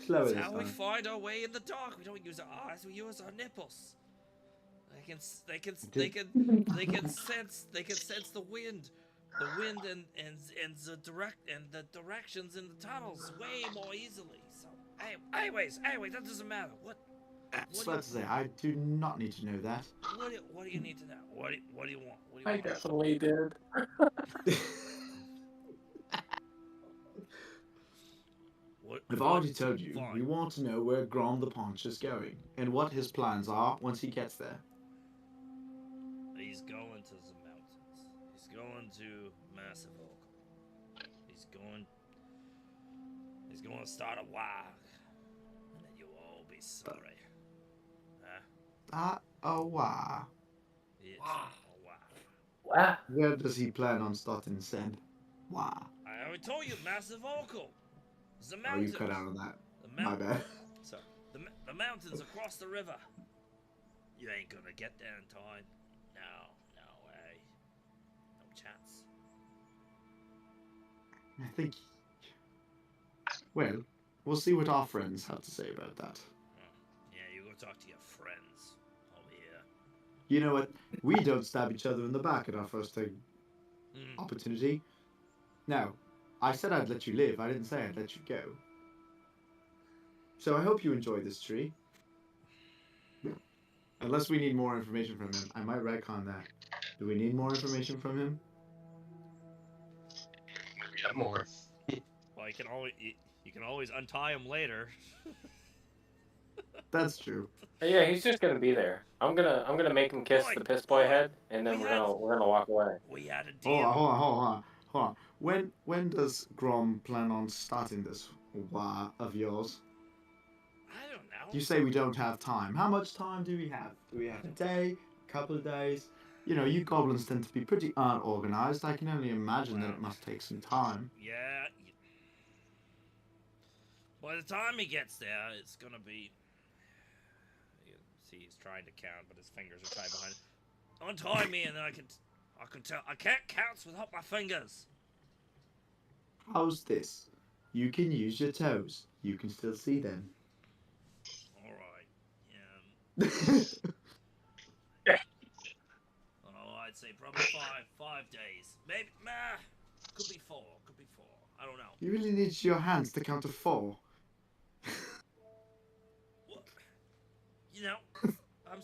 Slower this That's how we time. find our way in the dark. We don't use our eyes. We use our nipples. They can sense the wind and the directions in the tunnels way more easily. So, anyways, that doesn't matter. What So to say, I do not need to know that. What do you need to know? What do you want? What do you I want? definitely did. I've already told you, we want to know where Grom the Paunch is going, and what his plans are once he gets there. He's going to the mountains. He's going to Massive Oak. He's going to start a war. And then you'll all be sorry. Wow. It's a war. Wow. Where does he plan on starting said? Wow. I already told you, Massive Oak. The Oh, mountains. you cut out on that. The My bad. Sorry. The mountains across the river. You ain't gonna get there in time. No way. No chance. I think. Well, we'll see what our friends have to say about that. Yeah, you go talk to your friends over here. You know what? We don't stab each other in the back at our first opportunity. Now, I said I'd let you live. I didn't say I'd let you go. So I hope you enjoy this tree. Unless we need more information from him. I might retcon that. Do we need more information from him? We got more. Well, you can always untie him later. That's true. Yeah, he's just gonna be there. I'm gonna make him kiss the piss boy head, and then we're gonna walk away. We had a deal. Hold on. When does Grom plan on starting this war of yours? I don't know. You say we don't have time. How much time do we have? Do we have a day? A couple of days? You know, you goblins tend to be pretty unorganized. I can only imagine that it must take some time. Yeah. By the time he gets there, it's gonna be. You see, he's trying to count, but his fingers are tied behind. Untie me, and then I can tell. I can't count without my fingers. How's this? You can use your toes. You can still see them. All right. Yeah. Oh, I'd say probably five days. Maybe, could be four. I don't know. You really need your hands to count to 4. What? You know, I'm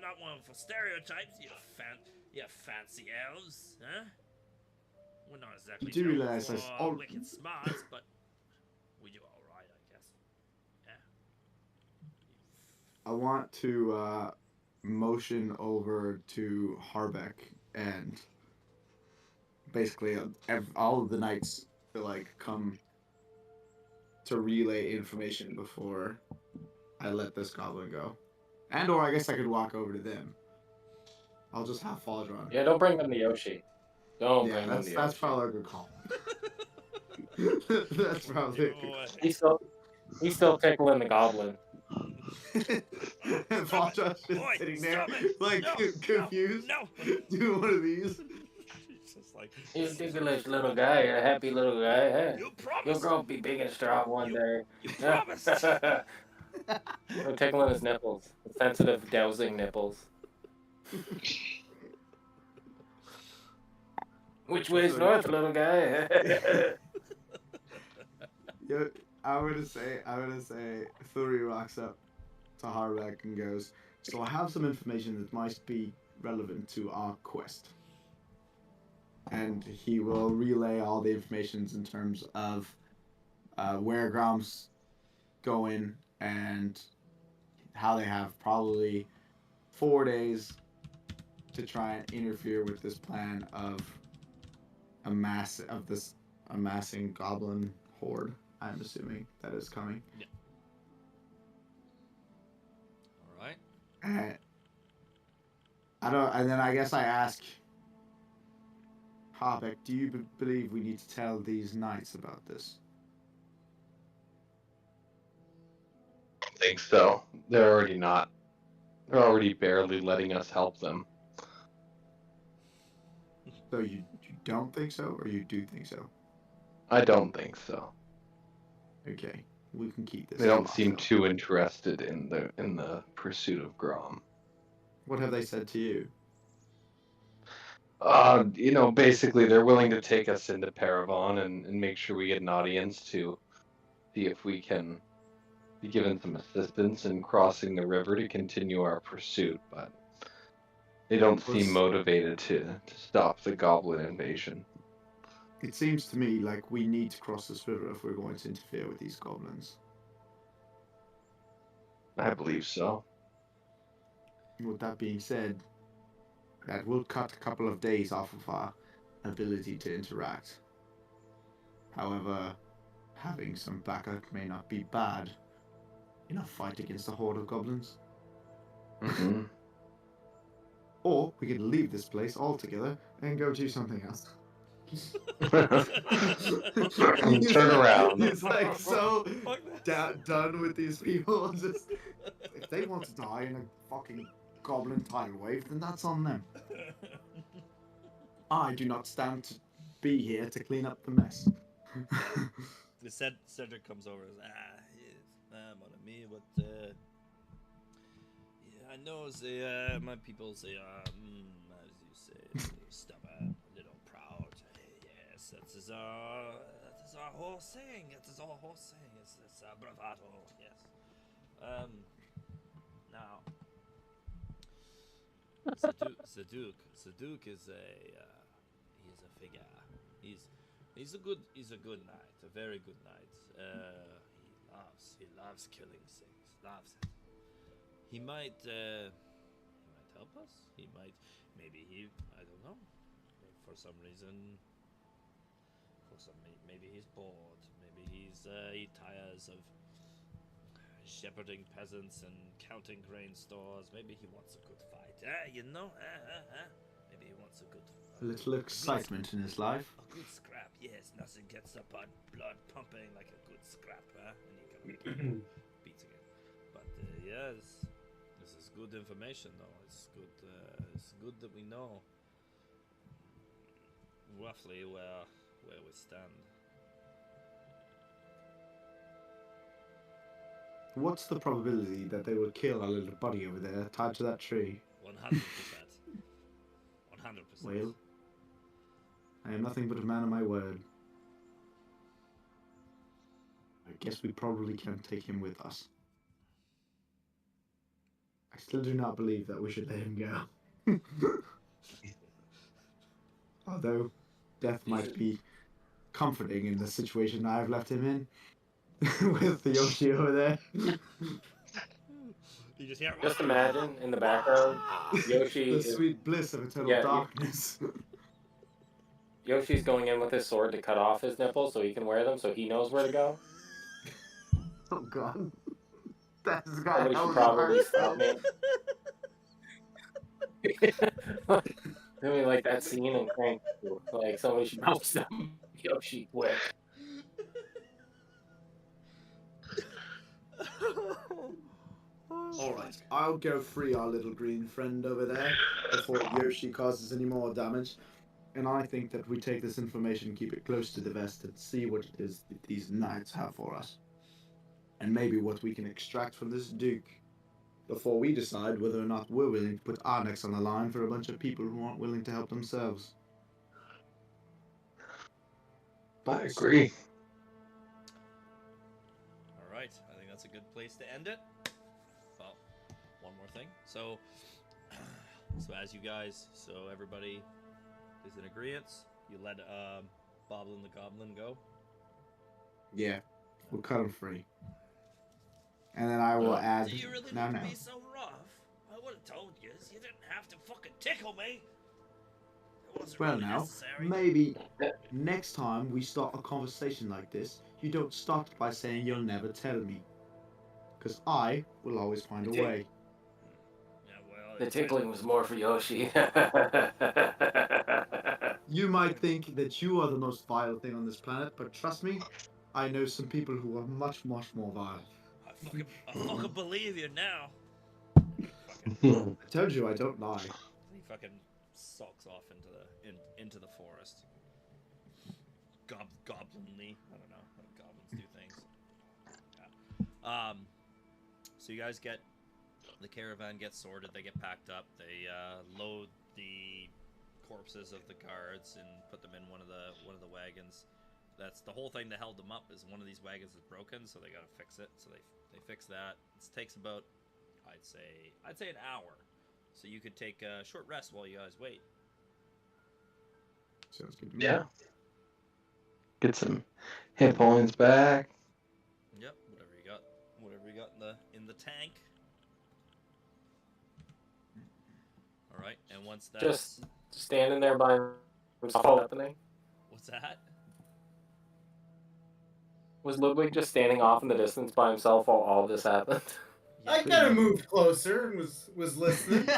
not one for stereotypes. You fancy elves, huh? We're not exactly You do known realize for there's all- wicked smarts, but we do all right, I guess. Yeah. I want to motion over to Harbeck and basically all of the knights to like come to relay information before I let this goblin go. And or I guess I could walk over to them. I'll just have Faldron. Yeah, don't bring them to Yoshi. Don't Yeah, bring them to that's Yoshi. probably a good call. That's probably a good call. He's still tickling the goblin. And Faldron's just Oi, sitting there, stop it! like No, confused, no. doing one of these. It's just like He's a ticklish little guy, a happy little guy. Hey, you you'll promised. grow up, be big and strong one day. You promised. I'm tickling his nipples. Sensitive, dowsing nipples. Which way's north, little guy? Yeah, I'm gonna say, Thuri walks up to Harbeck and goes, "So I have some information that might be relevant to our quest." And he will relay all the information in terms of where Grom's going and how they have probably 4 days to try and interfere with this plan of amassing goblin horde. I'm assuming that is coming. Yeah. All right. And and then I guess I ask Harbeck, do you believe we need to tell these knights about this? I don't think so. They're already not. They're already barely letting us help them. So you don't think so, or you do think so? I don't think so. Okay, we can keep this. They don't to seem ourselves. too interested in the pursuit of Grom. What have they said to you? Basically they're willing to take us into Paravon and make sure we get an audience to see if we can be given some assistance in crossing the river to continue our pursuit, but they don't seem motivated to stop the goblin invasion. It seems to me like we need to cross this river if we're going to interfere with these goblins. I believe so. With that being said, that will cut a couple of days off of our ability to interact. However, having some backup may not be bad in a fight against a horde of goblins. Mm-hmm. Or we could leave this place altogether and go do something else. Turn around. He's like so done with these people. Just if they want to die in a fucking goblin tidal wave, then that's on them. I do not stand to be here to clean up the mess. The Cedric comes over and says, yes, mon ami, but yeah, I know my people say, as you say, stubborn, a little proud. Yes, that is our whole saying. It is our whole saying. It's bravado. Yes. Now, the Duke is a figure. He's a good knight, a very good knight. He loves killing things. Loves it. He might help us. Maybe I don't know. For some reason, maybe he's bored. Maybe he tires of shepherding peasants and counting grain stores. Maybe he wants a good fight. Maybe he wants a good. A little excitement in his life. A good scrap, yes. Nothing gets the blood pumping like a good scrap, and you can beat again. But yes, this is good information, though. It's good. It's good that we know roughly where we stand. What's the probability that they will kill our little buddy over there tied to that tree? 100%. 100%. Well, I am nothing but a man of my word. I guess we probably can take him with us. I still do not believe that we should let him go. Although death might be comforting in the situation I've left him in. With the Yoshi over there. You just hear. Just imagine in the background, Yoshi The is sweet bliss of eternal Yeah, darkness. Yoshi's going in with his sword to cut off his nipples so he can wear them, so he knows where to go. Oh god. That's got Somebody hell should of a probably heart. stop me. I mean, like that scene in Crank. Like somebody should help stop Yoshi quick. Alright, I'll go free our little green friend over there before Yoshi causes any more damage. And I think that we take this information and keep it close to the vest and see what it is that these knights have for us. And maybe what we can extract from this Duke before we decide whether or not we're willing to put our necks on the line for a bunch of people who aren't willing to help themselves. I agree. All right, I think that's a good place to end it. Well, one more thing. So as you guys, everybody is in agreement. You let Boblin the Goblin go. Yeah, we'll cut him free. And then I will add. Do you really No, need no. to be so rough? I would have told you. You didn't have to fucking tickle me. It wasn't Well, really now, necessary. maybe next time we start a conversation like this, you don't start by saying you'll never tell me. Because I will always find a way. Yeah, well, The tickling was more for Yoshi. You might think that you are the most vile thing on this planet, but trust me, I know some people who are much, much more vile. I fucking believe you now. I told you I don't lie. He fucking sulks off into the forest. Goblinly. I don't know how goblins do things. Yeah. So you guys get the caravan gets sorted. They get packed up. They load the corpses of the guards and put them in one of the wagons. That's the whole thing that held them up. Is one of these wagons is broken, so they gotta fix it. So they fix that. It takes about I'd say an hour. So you could take a short rest while you guys wait. Sounds good to me. Yeah. Get some hit points back. Yep, whatever you got in the tank. All right, and once that's Just standing there by himself happening. what's that? Was Ludwig just standing off in the distance by himself while all this happened? I kind of moved closer and was listening. Or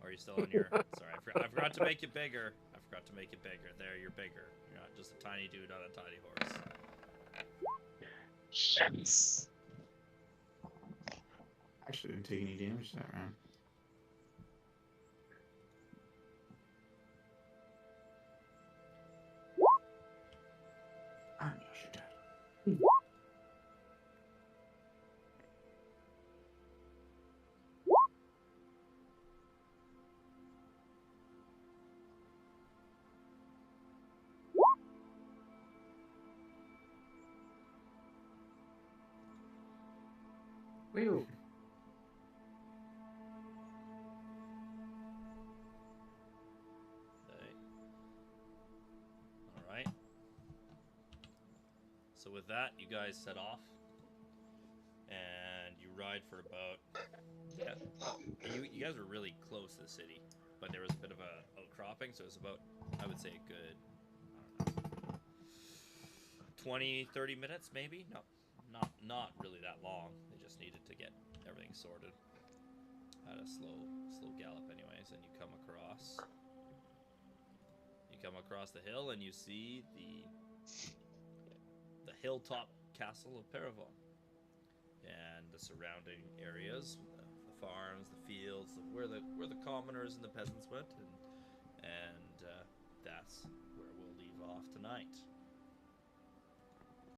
are you still on your? Sorry, I forgot to make you bigger. I forgot to make you bigger. There, you're bigger. You're not just a tiny dude on a tiny horse. Yes. Actually, didn't take any damage that round. I'm Yoshi Dad. Whew. Okay. All right. So with that, you guys set off, and you ride for about. Yeah, you guys were really close to the city, but there was a bit of a outcropping, so it was about, I would say, a good, I don't know, 20, 30 minutes maybe. No, not really that long. They just needed to get everything sorted at a slow gallop, anyways. And you come across the hill, and you see the hilltop castle of Paravon and the surrounding areas, the farms, the fields, where the commoners and the peasants went, and that's where we'll leave off tonight.